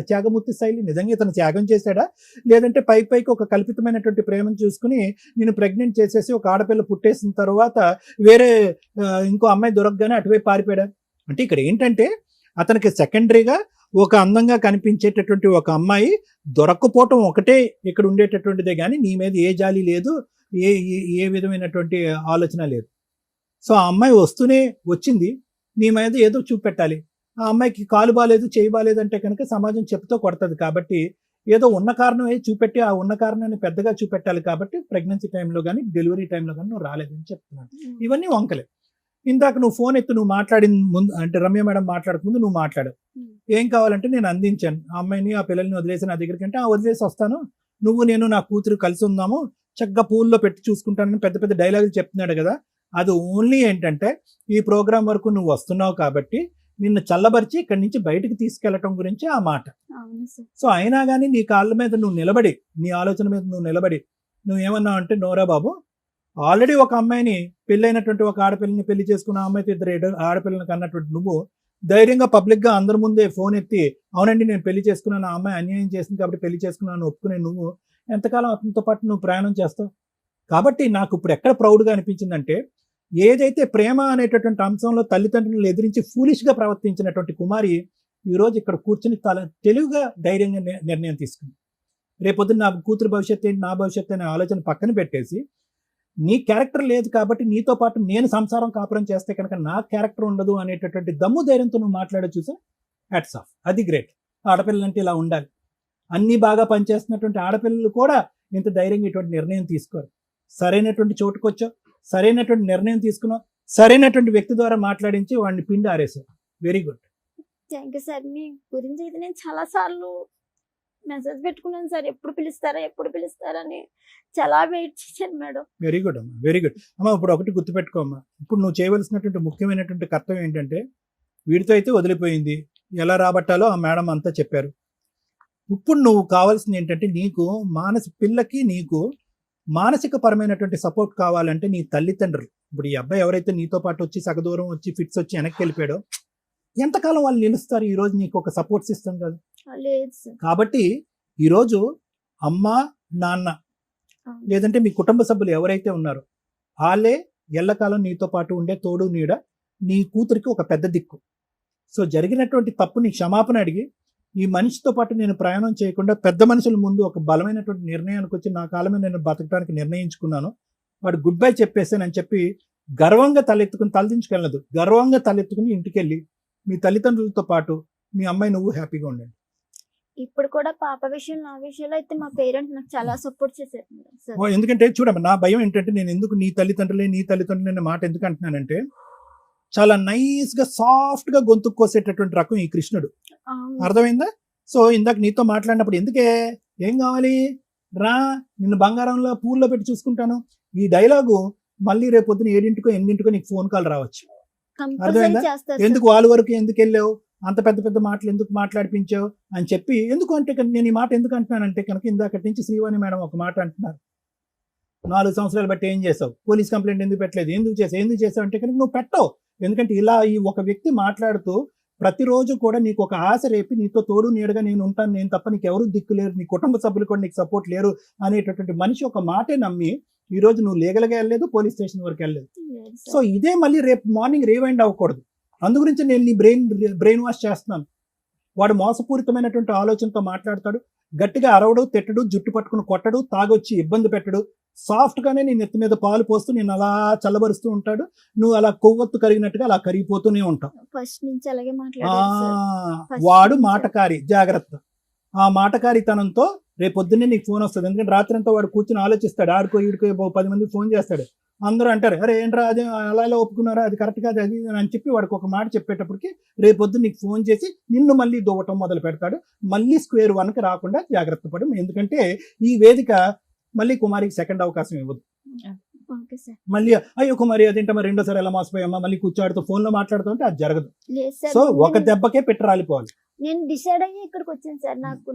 త్యాగమూర్తి శైలి? నిజంగా ఇతను త్యాగం చేశాడా, లేదంటే పైకి ఒక కల్పితమైనటువంటి ప్రేమను చూసుకుని నేను ప్రెగ్నెంట్ చేసేసి ఒక ఆడపిల్ల పుట్టేసిన తర్వాత వేరే ఇంకో అమ్మాయి దొరకగానే అటువైపు పారిపోయాడా? అంటే ఇక్కడ ఏంటంటే అతనికి సెకండరీగా ఒక అందంగా కనిపించేటటువంటి ఒక అమ్మాయి దొరక్కపోవటం ఒకటే ఇక్కడ ఉండేటటువంటిదే, కానీ నీ మీద ఏ జాలి లేదు, ఏ విధమైనటువంటి ఆలోచన లేదు. సో ఆ అమ్మాయి వచ్చింది, నీ మీద ఏదో చూపెట్టాలి. ఆ అమ్మాయికి కాలు బాలేదు, చేయి బాలేదు అంటే కనుక సమాజం చెప్పుతో కొడుతుంది. కాబట్టి ఏదో ఉన్న కారణం చూపెట్టి ఆ ఉన్న కారణాన్ని పెద్దగా చూపెట్టాలి. కాబట్టి ప్రెగ్నెన్సీ టైంలో కానీ డెలివరీ టైంలో కానీ నువ్వు రాలేదని చెప్తున్నాను. ఇవన్నీ వంకలే. ఇందాక నువ్వు ఫోన్ ఎత్తి నువ్వు మాట్లాడిన ముందు అంటే రమ్య మేడం మాట్లాడకముందు నువ్వు మాట్లాడావు, ఏం కావాలంటే నేను అందించాను ఆ అమ్మాయిని ఆ పిల్లల్ని వదిలేసి నా దగ్గరికి అంటే వదిలేసి వస్తాను, నేను నా కూతురు కలిసి ఉందాము, చక్కగా పూల్లో పెట్టి చూసుకుంటానని పెద్ద పెద్ద డైలాగులు చెప్తున్నాడు కదా. అది ఓన్లీ ఏంటంటే ఈ ప్రోగ్రామ్ వరకు నువ్వు వస్తున్నావు కాబట్టి నిన్ను చల్లబరిచి ఇక్కడి నుంచి బయటకు తీసుకెళ్లటం గురించి ఆ మాట. సో అయినా కానీ నీ కాళ్ళ మీద నువ్వు నిలబడి, నీ ఆలోచన మీద నువ్వు నిలబడి నువ్వేమన్నావు అంటే నోరా బాబు, ఆల్రెడీ ఒక అమ్మాయిని పెళ్ళైనటువంటి ఒక ఆడపిల్లని పెళ్లి చేసుకున్న అమ్మాయితో 2 ఆడపిల్లని కన్నటువంటి నువ్వు ధైర్యంగా పబ్లిక్గా అందరి ముందే ఫోన్ ఎత్తి అవునండి నేను పెళ్లి చేసుకున్నాను, ఆ అమ్మాయి అన్యాయం చేసింది కాబట్టి పెళ్లి చేసుకున్నాను ఒప్పుకునే నువ్వు ఎంతకాలం అతనితో పాటు నువ్వు ప్రయాణం చేస్తావు? కాబట్టి నాకు ఇప్పుడు ఎక్కడ ప్రౌడ్గా అనిపించిందంటే ఏదైతే ప్రేమ అనేటటువంటి అంశంలో తల్లిదండ్రులను ఎదిరించి ఫూలిష్గా ప్రవర్తించినటువంటి కుమారి ఈరోజు ఇక్కడ కూర్చుని తెలివిగా ధైర్యంగా నిర్ణయం తీసుకుంది. రేపొద్దున నా కూతురు భవిష్యత్తు ఏంటి, నా భవిష్యత్తు అనే ఆలోచన పక్కన పెట్టేసి నీ క్యారెక్టర్ లేదు కాబట్టి నీతో పాటు నేను సంసారం కాపురం చేస్తే కనుక నా క్యారెక్టర్ ఉండదు అనేటటువంటి దమ్ము ధైర్యంతో నువ్వు మాట్లాడే చూసా హ్యాట్స్ ఆఫ్. అది గ్రేట్. ఆడపిల్లలంటే ఇలా ఉండాలి. అన్ని బాగా పనిచేస్తున్నటువంటి ఆడపిల్లలు కూడా ఇంత ధైర్యంగా ఇటువంటి నిర్ణయం తీసుకోరు. సరైనటువంటి చోటుకొచ్చావు, సరైనటువంటి నిర్ణయం తీసుకున్నావు, సరైనటువంటి వ్యక్తి ద్వారా మాట్లాడించి వాడిని పిండి ఆరేసావు. Very good. Thank you sir. మీ గురించి అయితే నేను చాలా సార్లు మెసేజ్ పెట్టుకున్నాను సార్, ఎప్పుడు పిలుస్తారని చాలా వెయిట్ చేశాను మేడం. వెరీ గుడ్ అమ్మా, వెరీ గుడ్ అమ్మా. ఇప్పుడు ఒకటి గుర్తుపెట్టుకోమ్మా, ఇప్పుడు నువ్వు చేయవలసినటువంటి ముఖ్యమైనటువంటి కర్తవ్యం ఏంటంటే వీడితో అయితే వదిలిపోయింది, ఎలా రాబట్టాలో ఆ మేడం అంతా చెప్పారు. ఇప్పుడు నువ్వు కావాల్సింది ఏంటంటే నీకు పిల్లకి నీకు మానసిక పరమైనటువంటి సపోర్ట్ కావాలంటే నీ తల్లిదండ్రులు, ఇప్పుడు ఈ అబ్బాయి ఎవరైతే నీతో పాటు వచ్చి సగదూరం వచ్చి ఫిట్స్ వచ్చి వెనక్కి వెళ్ళిపోయాడో ఎంతకాలం వాళ్ళు నిలుస్తారు? ఈ రోజు నీకు ఒక సపోర్ట్ సిస్టమ్ కదా. కాబట్టి ఈరోజు అమ్మ నాన్న లేదంటే మీ కుటుంబ సభ్యులు ఎవరైతే ఉన్నారో వాళ్ళే ఎల్లకాలం నీతో పాటు ఉండే తోడు నీడ, నీ కూతురికి ఒక పెద్ద దిక్కు. సో జరిగినటువంటి తప్పుని క్షమాపణ అడిగి ఈ మనిషితో పాటు నేను ప్రయాణం చేయకుండా పెద్ద మనుషుల ముందు ఒక బలమైనటువంటి నిర్ణయానికి వచ్చి నా కాలమే నేను బతకడానికి నిర్ణయించుకున్నాను, వాడు గుడ్ బై చెప్పేసానని చెప్పి గర్వంగా తలదించుకెళ్ళదు, గర్వంగా తలెత్తుకుని ఇంటికి వెళ్ళి మీ తల్లిదండ్రులతో పాటు మీ అమ్మాయి నువ్వు హ్యాపీగా ఉండండి. ఇప్పుడు కూడా పాప విషయం నా విషయంలో అయితే మా పేరెంట్స్ నాకు చాలా సపోర్ట్ చేశారు. ఎందుకంటే చూడమ్మా, నా భయం ఏంటంటే నేను ఎందుకు నీ తల్లిదండ్రులే అనే మాట ఎందుకు అంటున్నానంటే చాలా నైస్ గా సాఫ్ట్ గా గొంతు కోసేటటువంటి రకం ఈ కృష్ణుడు. అర్థమైందా? సో ఇందాక నీతో మాట్లాడినప్పుడు ఎందుకే ఏం కావాలి రా, నిన్ను బంగారంలో పూల్లో పెట్టి చూసుకుంటాను, ఈ డైలాగు మళ్ళీ రేపు పొద్దున 7 8 నీకు ఫోన్ కాల్ రావచ్చు. అర్థమైందా? ఎందుకు వాళ్ళ వరకు ఎందుకు వెళ్ళావు, అంత పెద్ద పెద్ద మాటలు ఎందుకు మాట్లాడిపించావు అని చెప్పి. ఎందుకు అంటే నేను ఈ మాట ఎందుకు అంటున్నానంటే కనుక ఇందాకటి నుంచి శ్రీవాణి మేడం ఒక మాట అంటున్నారు, 4 సంవత్సరాలు బట్టి ఏం చేసావు, పోలీస్ కంప్లైంట్ ఎందుకు పెట్టలేదు, ఎందుకు చేసావు అంటే కనుక నువ్వు పెట్టవు. ఎందుకంటే ఇలా ఈ ఒక వ్యక్తి మాట్లాడుతూ ప్రతిరోజు కూడా నీకు ఒక ఆశ రేపి నీతో తోడు నీడగా నేను ఉంటాను, నేను తప్ప నీకు ఎవరు దిక్కు లేరు, నీ కుటుంబ సభ్యులు కూడా నీకు సపోర్ట్ లేరు అనేటటువంటి మనిషి ఒక మాటే నమ్మి ఈ రోజు నువ్వు లీగల్గా వెళ్ళలేదు, పోలీస్ స్టేషన్ వరకు వెళ్ళలేదు. లేదు సో సార్. ఇదే మళ్ళీ రేపు మార్నింగ్ రీవైండ్ అవ్వకూడదు. అందు గురించి నేను నీ బ్రెయిన్ వాష్ చేస్తున్నాను. వాడు మోసపూరితమైనటువంటి ఆలోచనతో మాట్లాడతాడు, గట్టిగా అరవడు, తిట్టడు, జుట్టు పట్టుకుని కొట్టడు, తాగొచ్చి ఇబ్బంది పెట్టడు, సాఫ్ట్ గానే నీ నెత్తి మీద పాలు పోస్తూ నేను అలా చల్లబరుస్తూ ఉంటాడు. నువ్వు అలా కొవ్వొత్తు కరిగినట్టుగా అలా కరిగిపోతూనే ఉంటావు. ఫస్ట్ నుంచి అలాగే ఆ మాట్లాడారు సార్. First వాడు నుంచి. మాటకారి, జాగ్రత్త. ఆ మాటకారితనంతో రేపు పొద్దున్నే నీకు ఫోన్ వస్తుంది. ఎందుకంటే రాత్రి అంతా వాడు కూర్చొని ఆలోచిస్తాడు, ఆడుకో ఈడుకో 10 మంది ఫోన్ చేస్తాడు. అందరూ అంటారు, అరే ఏంట్రా అదే అలా ఒప్పుకున్నారా, అది కరెక్ట్ కాదు అది అని చెప్పి వాడికి ఒక మాట చెప్పేటప్పటికి రేపు పొద్దున్న నీకు ఫోన్ చేసి నిన్ను మళ్ళీ దొవ్వటం మొదలు పెడతాడు. మళ్ళీ స్క్వేర్ 1కి రాకుండా జాగ్రత్త పడు. ఎందుకంటే ఈ వేదిక మళ్ళీ కుమారికి సెకండ్ అవకాశం ఇవ్వదు. Okay sir. మళ్ళీ అయ్యో కుమారి అదేంటమ్మా రెండోసారి ఎలా మోసపోయామ్మా, మళ్ళీ కూర్చోడుతూ ఫోన్లో మాట్లాడుతుంటే అది జరగదు. లేదు సార్. సో ముందు ఒక దెబ్బకే పెట్టి రాలిపోవాలి. నేను డిసైడ్ అయ్యి ఇక్కడికి వచ్చాను సార్. నాకు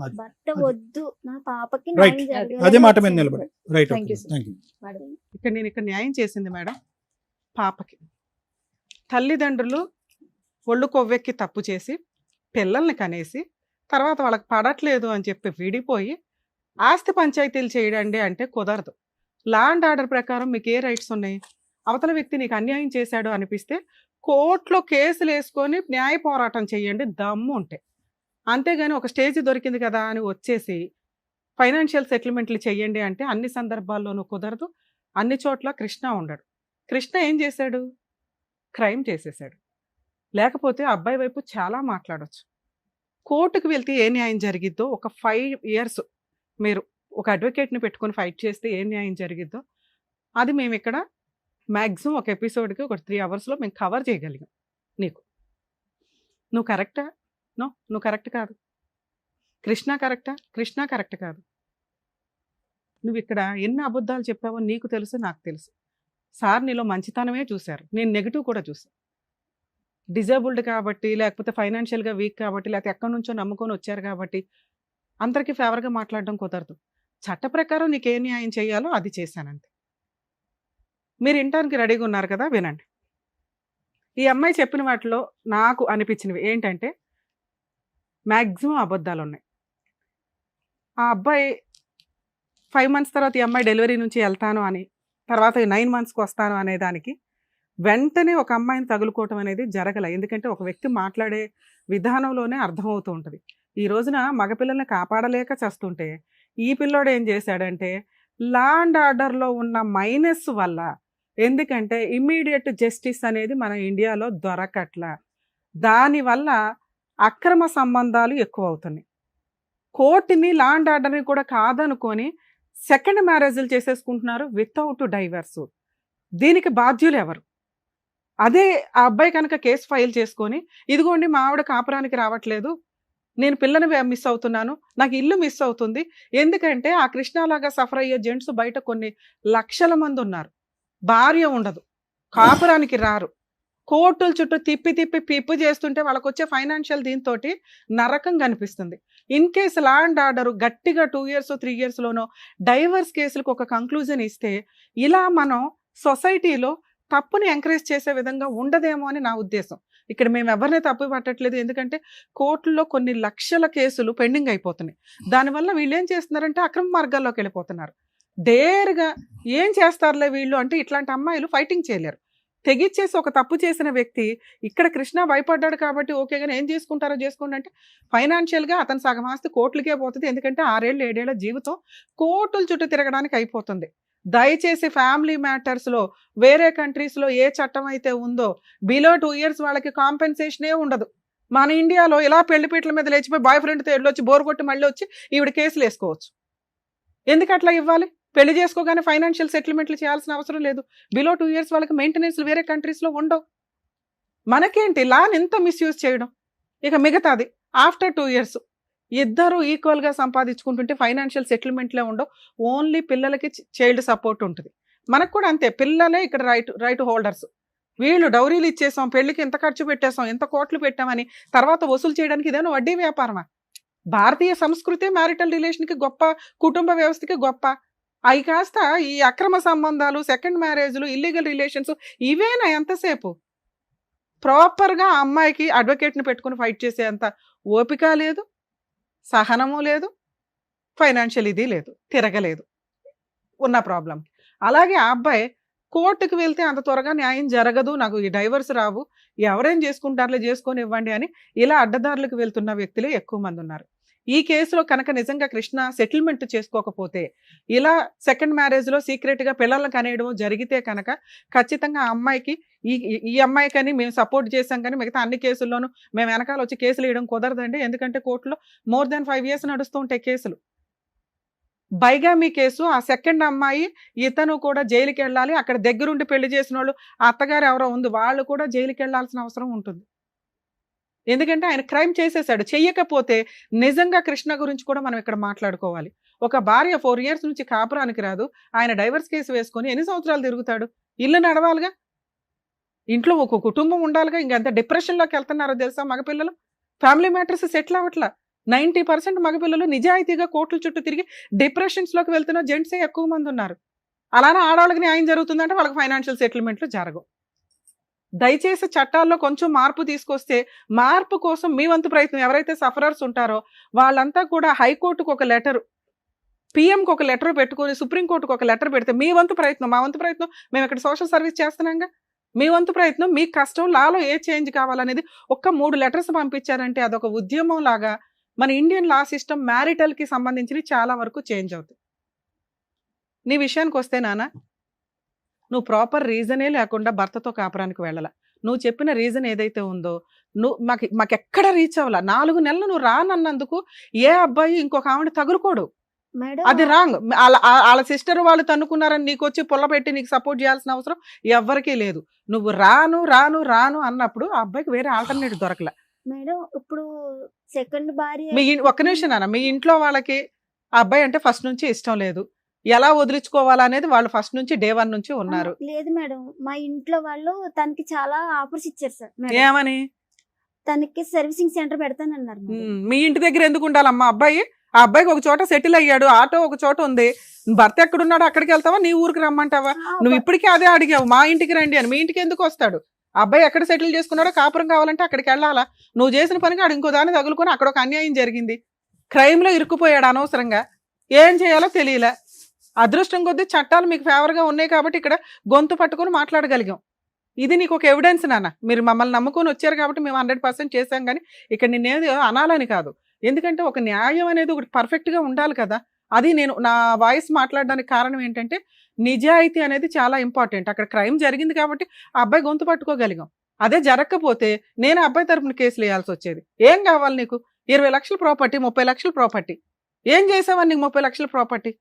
అది. భర్త వద్దు, నా పాపకి Right. న్యాయం జరగాలి. అదే మాట మీద నిలబడి. Right. Thank you, sir. Thank you. ఇక్కడ న్యాయం చేసింది మేడం పాపకి. తల్లిదండ్రులు ఒళ్ళు కొవ్వెక్కి తప్పు చేసి పిల్లల్ని కనేసి తర్వాత వాళ్ళకి పడట్లేదు అని చెప్పి విడిపోయి ఆస్తి పంచాయతీలు చేయడండి అంటే కుదరదు. లా అండ్ ఆర్డర్ ప్రకారం మీకు ఏ రైట్స్ ఉన్నాయి? అవతల వ్యక్తి నీకు అన్యాయం చేశాడు అనిపిస్తే కోర్టులో కేసులు వేసుకొని న్యాయ పోరాటం చేయండి దమ్ము ఉంటే. అంతేగాని ఒక స్టేజ్ దొరికింది కదా అని వచ్చేసి ఫైనాన్షియల్ సెటిల్మెంట్లు చేయండి అంటే అన్ని సందర్భాల్లోనూ కుదరదు. అన్ని చోట్ల కృష్ణ ఉండడు. కృష్ణ ఏం చేశాడు? క్రైమ్ చేసేసాడు. లేకపోతే అబ్బాయి వైపు చాలా మాట్లాడొచ్చు. కోర్టుకు వెళ్తే ఏ న్యాయం జరిగిద్దో ఒక 5 years మీరు ఒక అడ్వకేట్ని పెట్టుకొని ఫైట్ చేస్తే ఏ న్యాయం జరిగిద్దో అది మేము ఇక్కడ మ్యాక్సిమం ఒక ఎపిసోడ్కి ఒక 3 hours మేము కవర్ చేయగలిగాం. నీకు నువ్వు కరెక్టా? నో, నువ్వు కరెక్ట్ కాదు. కృష్ణ కరెక్టా? కృష్ణ కరెక్ట్ కాదు. నువ్వు ఇక్కడ ఎన్ని అబద్ధాలు చెప్పావో నీకు తెలుసు, నాకు తెలుసు. సార్ నీలో మంచితనమే చూశారు, నేను నెగిటివ్ కూడా చూసాను. డిజేబుల్డ్ కాబట్టి, లేకపోతే ఫైనాన్షియల్గా వీక్ కాబట్టి, లేకపోతే ఎక్కడి నుంచో నమ్ముకొని వచ్చారు కాబట్టి అందరికీ ఫేవర్గా మాట్లాడడం కుదరదు. చట్ట ప్రకారం నీకు ఏ న్యాయం చేయాలో అది చేశానంతే. మీరు వినటానికి రెడీగా ఉన్నారు కదా, వినండి. ఈ అమ్మాయి చెప్పిన వాటిలో నాకు అనిపించినవి ఏంటంటే మ్యాక్సిమం అబద్ధాలు ఉన్నాయి. ఆ అబ్బాయి 5 months తర్వాత ఈ అమ్మాయి డెలివరీ నుంచి వెళ్తాను అని, తర్వాత 9 monthsకి వస్తాను అనే దానికి వెంటనే ఒక అమ్మాయిని తగులుకోవటం అనేది జరగలే. ఎందుకంటే ఒక వ్యక్తి మాట్లాడే విధానంలోనే అర్థమవుతూ ఉంటుంది. ఈ రోజున మగపిల్లల్ని కాపాడలేక చేస్తుంటే ఈ పిల్లోడు ఏం చేశాడంటే లా అండ్ ఆర్డర్లో ఉన్న మైనస్ వల్ల, ఎందుకంటే ఇమ్మీడియట్ జస్టిస్ అనేది మన ఇండియాలో దొరకట్లా, దానివల్ల అక్రమ సంబంధాలు ఎక్కువ అవుతున్నాయి. కోర్టుని లా అండ్ ఆర్డర్ని కూడా కాదనుకొని సెకండ్ మ్యారేజ్లు చేసేసుకుంటున్నారు వితౌట్ డైవర్సు. దీనికి బాధ్యులు ఎవరు? అదే ఆ అబ్బాయి కనుక కేసు ఫైల్ చేసుకొని ఇదిగోండి మా ఆవిడ కాపురానికి రావట్లేదు, నేను పిల్లని మిస్ అవుతున్నాను, నాకు ఇల్లు మిస్ అవుతుంది, ఎందుకంటే ఆ కృష్ణలాగా సఫర్ అయ్యే జెంట్స్ బయట కొన్ని లక్షల మంది ఉన్నారు. భార్య ఉండదు, కాపురానికి రారు, కోర్టుల చుట్టూ తిప్పి తిప్పి పిప్పు చేస్తుంటే వాళ్ళకు వచ్చే ఫైనాన్షియల్ దీంతో నరకం కనిపిస్తుంది. In case law and order గట్టిగా 2 years 3 yearsలోనో డైవర్స్ కేసులకు ఒక కంక్లూజన్ ఇస్తే ఇలా మనం సొసైటీలో తప్పుని ఎంకరేజ్ చేసే విధంగా ఉండదేమో అని నా ఉద్దేశం. ఇక్కడ మేము ఎవరిని తప్పు పట్టట్లేదు, ఎందుకంటే కోర్టుల్లో కొన్ని లక్షల కేసులు పెండింగ్ అయిపోతున్నాయి. దానివల్ల వీళ్ళు ఏం చేస్తున్నారంటే అక్రమ మార్గాల్లోకి వెళ్ళిపోతున్నారు. డేర్గా ఏం చేస్తారులే వీళ్ళు అంటే ఇట్లాంటి అమ్మాయిలు ఫైటింగ్ చేయలేరు. తెగిచ్చేసి ఒక తప్పు చేసిన వ్యక్తి ఇక్కడ కృష్ణ భయపడ్డాడు కాబట్టి ఓకే, కానీ ఏం చేసుకుంటారో చేసుకోండి అంటే ఫైనాన్షియల్గా అతను సగం ఆస్తి కోర్టులకే పోతుంది. ఎందుకంటే 6 ఏళ్ళు 7 ఏళ్ల జీవితం కోర్టుల చుట్టూ తిరగడానికి అయిపోతుంది. దయచేసి ఫ్యామిలీ మ్యాటర్స్లో వేరే కంట్రీస్లో ఏ చట్టం అయితే ఉందో బిలో 2 years వాళ్ళకి కాంపెన్సేషనే ఉండదు. మన ఇండియాలో ఇలా పెళ్లిపీటల మీద లేచిపోయి బాయ్ ఫ్రెండ్తో వెళ్ళొచ్చి బోర్ కొట్టి మళ్ళీ వచ్చి ఈవిడ కేసులు వేసుకోవచ్చు. ఎందుకు అట్లా ఇవ్వాలి? పెళ్లి చేసుకోగానే ఫైనాన్షియల్ సెటిల్మెంట్లు చేయాల్సిన అవసరం లేదు. బిలో 2 years వాళ్ళకి మెయింటెనెన్స్ వేరే కంట్రీస్లో ఉండవు. మనకేంటి లాని ఎంత మిస్యూజ్ చేయడం. ఇక మిగతాది ఆఫ్టర్ 2 years ఇద్దరు ఈక్వల్గా సంపాదించుకుంటుంటే ఫైనాన్షియల్ సెటిల్మెంట్లే ఉండవు, ఓన్లీ పిల్లలకి చైల్డ్ సపోర్ట్ ఉంటుంది. మనకు కూడా అంతే, పిల్లలే ఇక్కడ రైట్ హోల్డర్స్. వీళ్ళు డౌరీలు ఇచ్చేసాం, పెళ్లికి ఎంత ఖర్చు పెట్టేసాం, ఎంత కోట్లు పెట్టామని తర్వాత వసూలు చేయడానికి ఇదేమో వడ్డీ వ్యాపారమా? భారతీయ సంస్కృతి మ్యారిటల్ రిలేషన్కి గొప్ప, కుటుంబ వ్యవస్థకి గొప్ప. అవి కాస్త ఈ అక్రమ సంబంధాలు, సెకండ్ మ్యారేజ్లు, ఇల్లీగల్ రిలేషన్స్ ఇవేనా ఎంతసేపు? ప్రాపర్గా ఆ అమ్మాయికి అడ్వకేట్ని పెట్టుకుని ఫైట్ చేసే అంత ఓపిక లేదు, సహనము లేదు, ఫైనాన్షియల్ ఇది లేదు, తిరగలేదు ఉన్న ప్రాబ్లం. అలాగే ఆ అబ్బాయి కోర్టుకు వెళ్తే అంత త్వరగా న్యాయం జరగదు, నాకు ఈ డైవర్స్ రావు, ఎవరేం చేసుకుంటారులే చేసుకొని ఇవ్వండి అని ఇలా అడ్డదారులకు వెళ్తున్న వ్యక్తులే ఎక్కువ మంది ఉన్నారు. ఈ కేసులో కనుక నిజంగా కృష్ణ సెటిల్మెంట్ చేసుకోకపోతే, ఇలా సెకండ్ మ్యారేజ్లో సీక్రెట్గా పిల్లలను కనేయడం జరిగితే కనుక ఖచ్చితంగా ఆ అమ్మాయికి ఈ అమ్మాయికని మేము సపోర్ట్ చేసాం కానీ మిగతా అన్ని కేసుల్లోనూ మేము వెనకాల వచ్చి కేసులు వేయడం కుదరదండి. ఎందుకంటే కోర్టులో మోర్ దాన్ 5 years నడుస్తూ ఉంటాయి కేసులు. బైగామీ కేసు, ఆ సెకండ్ అమ్మాయి ఇతను కూడా జైలుకి వెళ్ళాలి, అక్కడ దగ్గరుండి పెళ్లి చేసిన వాళ్ళు ఆ అత్తగారు ఎవరో ఉంది, వాళ్ళు కూడా జైలుకి వెళ్ళాల్సిన అవసరం ఉంటుంది. ఎందుకంటే ఆయన క్రైమ్ చేసేసాడు. చెయ్యకపోతే నిజంగా కృష్ణ గురించి కూడా మనం ఇక్కడ మాట్లాడుకోవాలి. ఒక భార్య 4 years నుంచి కాపురానికి రాదు, ఆయన డైవర్స్ కేసు వేసుకొని ఎన్ని సంవత్సరాలు తిరుగుతాడు? ఇల్లు నడవాలిగా, ఇంట్లో ఒక కుటుంబం ఉండాలిగా. ఇంకెంత డిప్రెషన్లోకి వెళ్తున్నారో తెలుసా మగపిల్లలు? Family matters settle అవ్వట్లా. 90% మగపిల్లలు నిజాయితీగా కోర్టుల చుట్టూ తిరిగి డిప్రెషన్స్లోకి వెళ్తున్న జెంట్సే ఎక్కువ మంది ఉన్నారు. అలానే ఆడవాళ్ళకి న్యాయం జరుగుతుందంటే వాళ్ళకి ఫైనాన్షియల్ సెటిల్మెంట్లు జరగవు. దయచేసి చట్టాల్లో కొంచెం మార్పు తీసుకొస్తే, మార్పు కోసం మీ వంతు ప్రయత్నం, ఎవరైతే సఫరర్స్ ఉంటారో వాళ్ళంతా కూడా హైకోర్టుకు ఒక లెటర్, పిఎంకి ఒక లెటర్ పెట్టుకొని సుప్రీంకోర్టుకు ఒక లెటర్ పెడితే మీ వంతు ప్రయత్నం, మా వంతు ప్రయత్నం, మేము ఇక్కడ సోషల్ సర్వీస్ చేస్తున్నాంగా, మీ వంతు ప్రయత్నం, మీ కష్టం, లాలో ఏ చేంజ్ కావాలనేది ఒక్క 3 letters పంపించారంటే అదొక ఉద్యమం లాగా మన ఇండియన్ లా సిస్టమ్ మ్యారిటల్కి సంబంధించి చాలా వరకు చేంజ్ అవుతుంది. నీ విషయానికి వస్తే నాన్న, నువ్వు ప్రాపర్ రీజనే లేకుండా భర్తతో కాపురానికి వెళ్ళాల. నువ్వు చెప్పిన రీజన్ ఏదైతే ఉందో మాకెక్కడ రీచ్ అవ్వాల. 4 నెలలు నువ్వు రానన్నందుకు ఏ అబ్బాయి ఇంకొక ఆవిడ తగులుకోడు. అది రాంగ్. వాళ్ళ సిస్టర్ వాళ్ళు తన్నుకున్నారని నీకు వచ్చి పుల్ల పెట్టి నీకు సపోర్ట్ చేయాల్సిన అవసరం ఎవ్వరికీ లేదు. నువ్వు రాను రాను రాను అన్నప్పుడు ఆ అబ్బాయికి వేరే ఆల్టర్నేటివ్ దొరకలే. మేడం ఇప్పుడు సెకండ్ భార్య ఒక్క నిమిషం నాన్న, మీ ఇంట్లో వాళ్ళకి ఆ అబ్బాయి అంటే ఫస్ట్ నుంచి ఇష్టం లేదు, ఎలా వదిలించుకోవాలనేది వాళ్ళు ఫస్ట్ నుంచి డే 1 నుంచి ఉన్నారు. లేదు మేడం, మా ఇంట్లో వాళ్ళు తనకి చాలా ఆఫర్స్ ఇచ్చారు సార్. ఏమని? తనకి సర్వీసింగ్ సెంటర్ పెడతానన్నారు. మీ ఇంటి దగ్గర ఎందుకు ఉండాలమ్మా అబ్బాయి? ఆ అబ్బాయికి ఒక చోట సెటిల్ అయ్యాడు, ఆటో ఒక చోట ఉంది, భర్త ఎక్కడున్నాడో అక్కడికి వెళ్తావా, నీ ఊరికి రమ్మంటావా? నువ్వు ఇప్పటికీ అదే అడిగావు, మా ఇంటికి రండి అని. మీ ఇంటికి ఎందుకు వస్తాడు? అబ్బాయి ఎక్కడ సెటిల్ చేసుకున్నాడో కాపురం కావాలంటే అక్కడికి వెళ్ళాలా? నువ్వు చేసిన పనికి ఆడు ఇంకో దాన్ని తగులుకొని అక్కడ ఒక అన్యాయం జరిగింది, క్రైమ్లో ఇరుక్కుపోయాడు అనవసరంగా. ఏం చేయాలో తెలియలే. అదృష్టం కొద్దీ చట్టాలు మీకు ఫేవర్గా ఉన్నాయి కాబట్టి ఇక్కడ గొంతు పట్టుకొని మాట్లాడగలిగాం. ఇది నీకు ఒక ఎవిడెన్స్ నాన్న. మీరు మమ్మల్ని నమ్ముకొని వచ్చారు కాబట్టి మేము 100% చేసాం, కానీ ఇక్కడ నిన్నేది అనాలని కాదు. ఎందుకంటే ఒక న్యాయం అనేది ఒకటి పర్ఫెక్ట్గా ఉండాలి కదా. అది నేను నా వాయిస్ మాట్లాడడానికి కారణం ఏంటంటే నిజాయితీ అనేది చాలా ఇంపార్టెంట్. అక్కడ క్రైమ్ జరిగింది కాబట్టి ఆ అబ్బాయి గొంతు పట్టుకోగలిగాం. అదే జరగకపోతే నేను అబ్బాయి తరపున కేసులు వేయాల్సి వచ్చేది. ఏం కావాలి నీకు? 20 లక్షల ప్రాపర్టీ, 30 లక్షల ప్రాపర్టీ. ఏం చేసావని నీకు 30 లక్షల ప్రాపర్టీ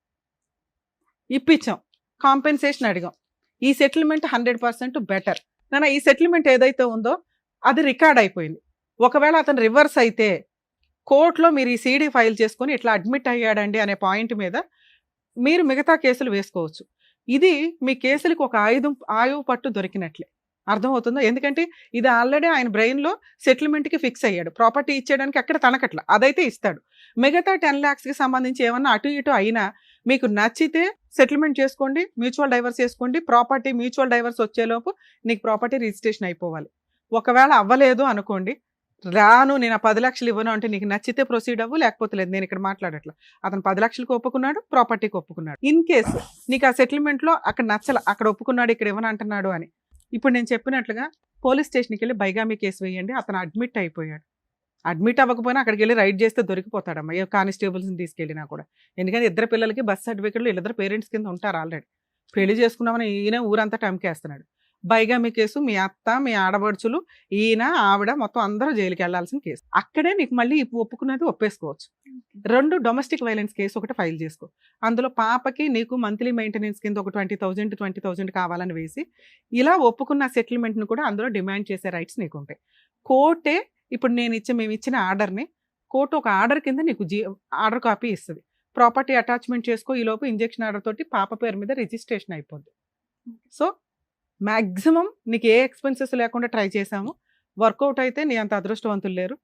ఇప్పించాం, కాంపెన్సేషన్ అడిగాం. ఈ సెటిల్మెంట్ 100% బెటర్ నాన్న. ఈ సెటిల్మెంట్ ఏదైతే ఉందో అది రికార్డ్ అయిపోయింది. ఒకవేళ అతను రివర్స్ అయితే కోర్టులో మీరు ఈ సీడీ ఫైల్ చేసుకొని ఇట్లా అడ్మిట్ అయ్యాడండి అనే పాయింట్ మీద మీరు మిగతా కేసులు వేసుకోవచ్చు. ఇది మీ కేసులకు ఒక ఆయువు పట్టు దొరికినట్లే, అర్థమవుతుందో? ఎందుకంటే ఇది ఆల్రెడీ ఆయన బ్రెయిన్లో సెటిల్మెంట్కి ఫిక్స్ అయ్యాడు. ప్రాపర్టీ ఇచ్చేయడానికి అక్కడ తనకట్ల అదైతే ఇస్తాడు. మిగతా 10 lakhsకి సంబంధించి ఏమన్నా అటు ఇటు అయినా మీకు నచ్చితే సెటిల్మెంట్ చేసుకోండి, మ్యూచువల్ డైవర్స్ చేసుకోండి. ప్రాపర్టీ మ్యూచువల్ డైవర్స్ వచ్చేలోపు నీకు ప్రాపర్టీ రిజిస్ట్రేషన్ అయిపోవాలి. ఒకవేళ అవ్వలేదు అనుకోండి, రాను నేను 10 లక్షలు ఇవ్వను అంటే నీకు నచ్చితే ప్రొసీడ్ అవ్వు, లేకపోతే లేదు. నేను ఇక్కడ మాట్లాడట్లా. అతను 10 లక్షలకు ఒప్పుకున్నాడు, ప్రాపర్టీకి ఒప్పుకున్నాడు. ఇన్ కేసు నీకు ఆ సెటిల్మెంట్లో అక్కడ నచ్చల, అక్కడ ఒప్పుకున్నాడు, ఇక్కడ ఇవ్వను అంటున్నాడు అని, ఇప్పుడు నేను చెప్పినట్లుగా పోలీస్ స్టేషన్కి వెళ్ళి బైగామీ కేసు వేయండి. అతను అడ్మిట్ అయిపోయాడు. అడ్మిట్ అవ్వకపోయినా అక్కడికి వెళ్ళి రైడ్ చేస్తే దొరికిపోతాడమ్మా, ఏ కానిస్టేబుల్స్ని తీసుకెళ్ళినా కూడా. ఎందుకంటే 2 పిల్లలకి బస్ సర్టిఫికెట్లు 2 పేరెంట్స్ కింద ఉంటారు ఆల్రెడీ. పెళ్లి చేసుకున్నామని ఈయన ఊరంతా టమ్కేస్తున్నాడు. బైగామీ కేసు, మీ అత్త, మీ ఆడబడుచులు, ఈయన, ఆవిడ మొత్తం అందరూ జైలుకి వెళ్లాల్సిన కేసు. అక్కడే నీకు మళ్ళీ ఒప్పుకున్నది ఒప్పేసుకోవచ్చు. 2 డొమెస్టిక్ వైలెన్స్ కేసు ఒకటి ఫైల్ చేసుకో. అందులో పాపకి నీకు మంత్లీ మెయింటెనెన్స్ కింద ఒక 20,000 కావాలని వేసి ఇలా ఒప్పుకున్న సెటిల్మెంట్ను కూడా అందులో డిమాండ్ చేసే రైట్స్ నీకు ఉంటాయి. కోర్టే ఇప్పుడు మేము ఇచ్చిన ఆర్డర్ని కోర్టు ఒక ఆర్డర్ కింద నీకు ఆర్డర్ కాపీ ఇస్తుంది. ప్రాపర్టీ అటాచ్మెంట్ చేసుకో, ఈలోపు ఇంజెక్షన్ ఆర్డర్ తోటి పాప పేరు మీద రిజిస్ట్రేషన్ అయిపోద్ది. సో మ్యాక్సిమం నీకు ఏ ఎక్స్పెన్సెస్ లేకుండా ట్రై చేసాము. వర్కౌట్ అయితే నీ అంత అదృష్టవంతులు లేరు.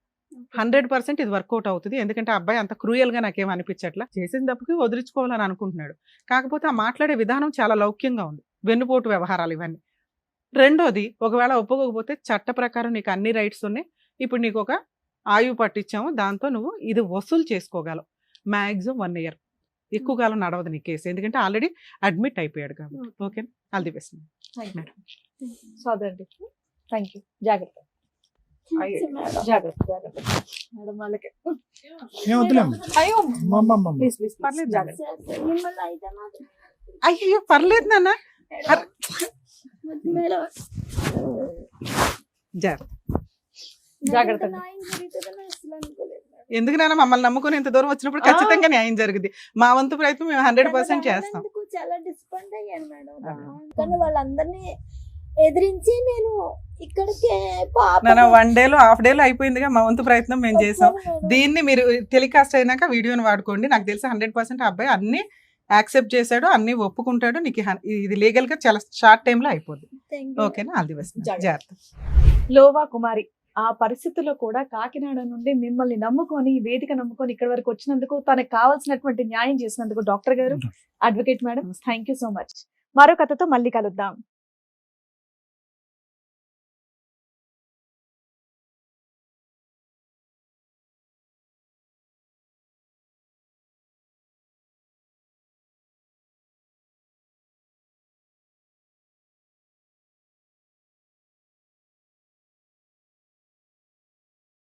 100% ఇది వర్కౌట్ అవుతుంది. ఎందుకంటే ఆ అబ్బాయి అంత క్రూయల్ గా నాకేం అనిపించట్లా. చేసిన తప్పుకి వదిలించుకోవాలని అనుకుంటున్నాడు. కాకపోతే ఆ మాట్లాడే విధానం చాలా లౌక్యంగా ఉంది. వెన్నుపోటు వ్యవహారాలు ఇవన్నీ. రెండోది, ఒకవేళ ఒప్పుకోకపోతే చట్ట ప్రకారం నీకు అన్ని రైట్స్ ఉన్నాయి. ఇప్పుడు నీకు ఒక ఆయువు పట్టించాము, దాంతో నువ్వు ఇది వసూలు చేసుకోగలవు. మాక్సిమం 1 year, ఎక్కువ కాలం నడవదు నీ కేసు, ఎందుకంటే ఆల్రెడీ అడ్మిట్ అయిపోయాడు కాబట్టి. Okay, all the best. సోదరండి, థ్యాంక్ యూ. జాగ్రత్త జాగ్రత్త జాగ్రత్త మేడం వాళ్ళకి. ఏం వద్దులేమ్మా. అయ్యో అమ్మమ్మమ్మ. ప్లీజ్ ప్లీజ్ పర్లేదు, జాగ్రత్త. మిమ్మల్ని అయితే మాత్రం అయ్యో పర్లేదు నాన్న, వద్దు మేడం. జాగ్రత్త. నాకు న్యాయం జరుగుతుందని అసలు అనుకోలేదు మేడం. ఎందుకు నాన్న, మమ్మల్ని నమ్ముకుని ఇంత దూరం వచ్చినప్పుడు ఖచ్చితంగా న్యాయం జరుగుద్ది. మా వంతు ప్రయత్నం మేము 100% చేస్తాం. అందుకు చాలా డిసప్పాయింట్ అయ్యాను మేడం. కానీ వాళ్ళందరినీ ఎదిరించి నేను ఇక్కడికి నాన్న 1 dayలో హాఫ్ డేలో అయిపోయిందిగా, మా వంతు ప్రయత్నం మేము చేసాం. దీన్ని మీరు టెలికాస్ట్ అయినాక వీడియోని వాడుకోండి. నాకు తెలిసి 100% అబ్బాయి అన్ని యాక్సెప్ట్ చేశాడు, అన్ని ఒప్పుకుంటాడు. నీకు ఇది లీగల్ గా చాలా షార్ట్ టైమ్ లో అయిపోద్ది. ఓకేనా, ఆల్ ది బెస్ట్. జాగ్రత్త. లోవా కుమారి ఆ పరిస్థితుల్లో కూడా కాకినాడ నుండి మిమ్మల్ని నమ్ముకొని, ఈ వేదిక నమ్ముకొని ఇక్కడి వరకు వచ్చినందుకు, తనకు కావాల్సినటువంటి న్యాయం చేసినందుకు డాక్టర్ గారు, advocate madam, thank you so much. మరో కథతో మళ్ళీ కలుద్దాం.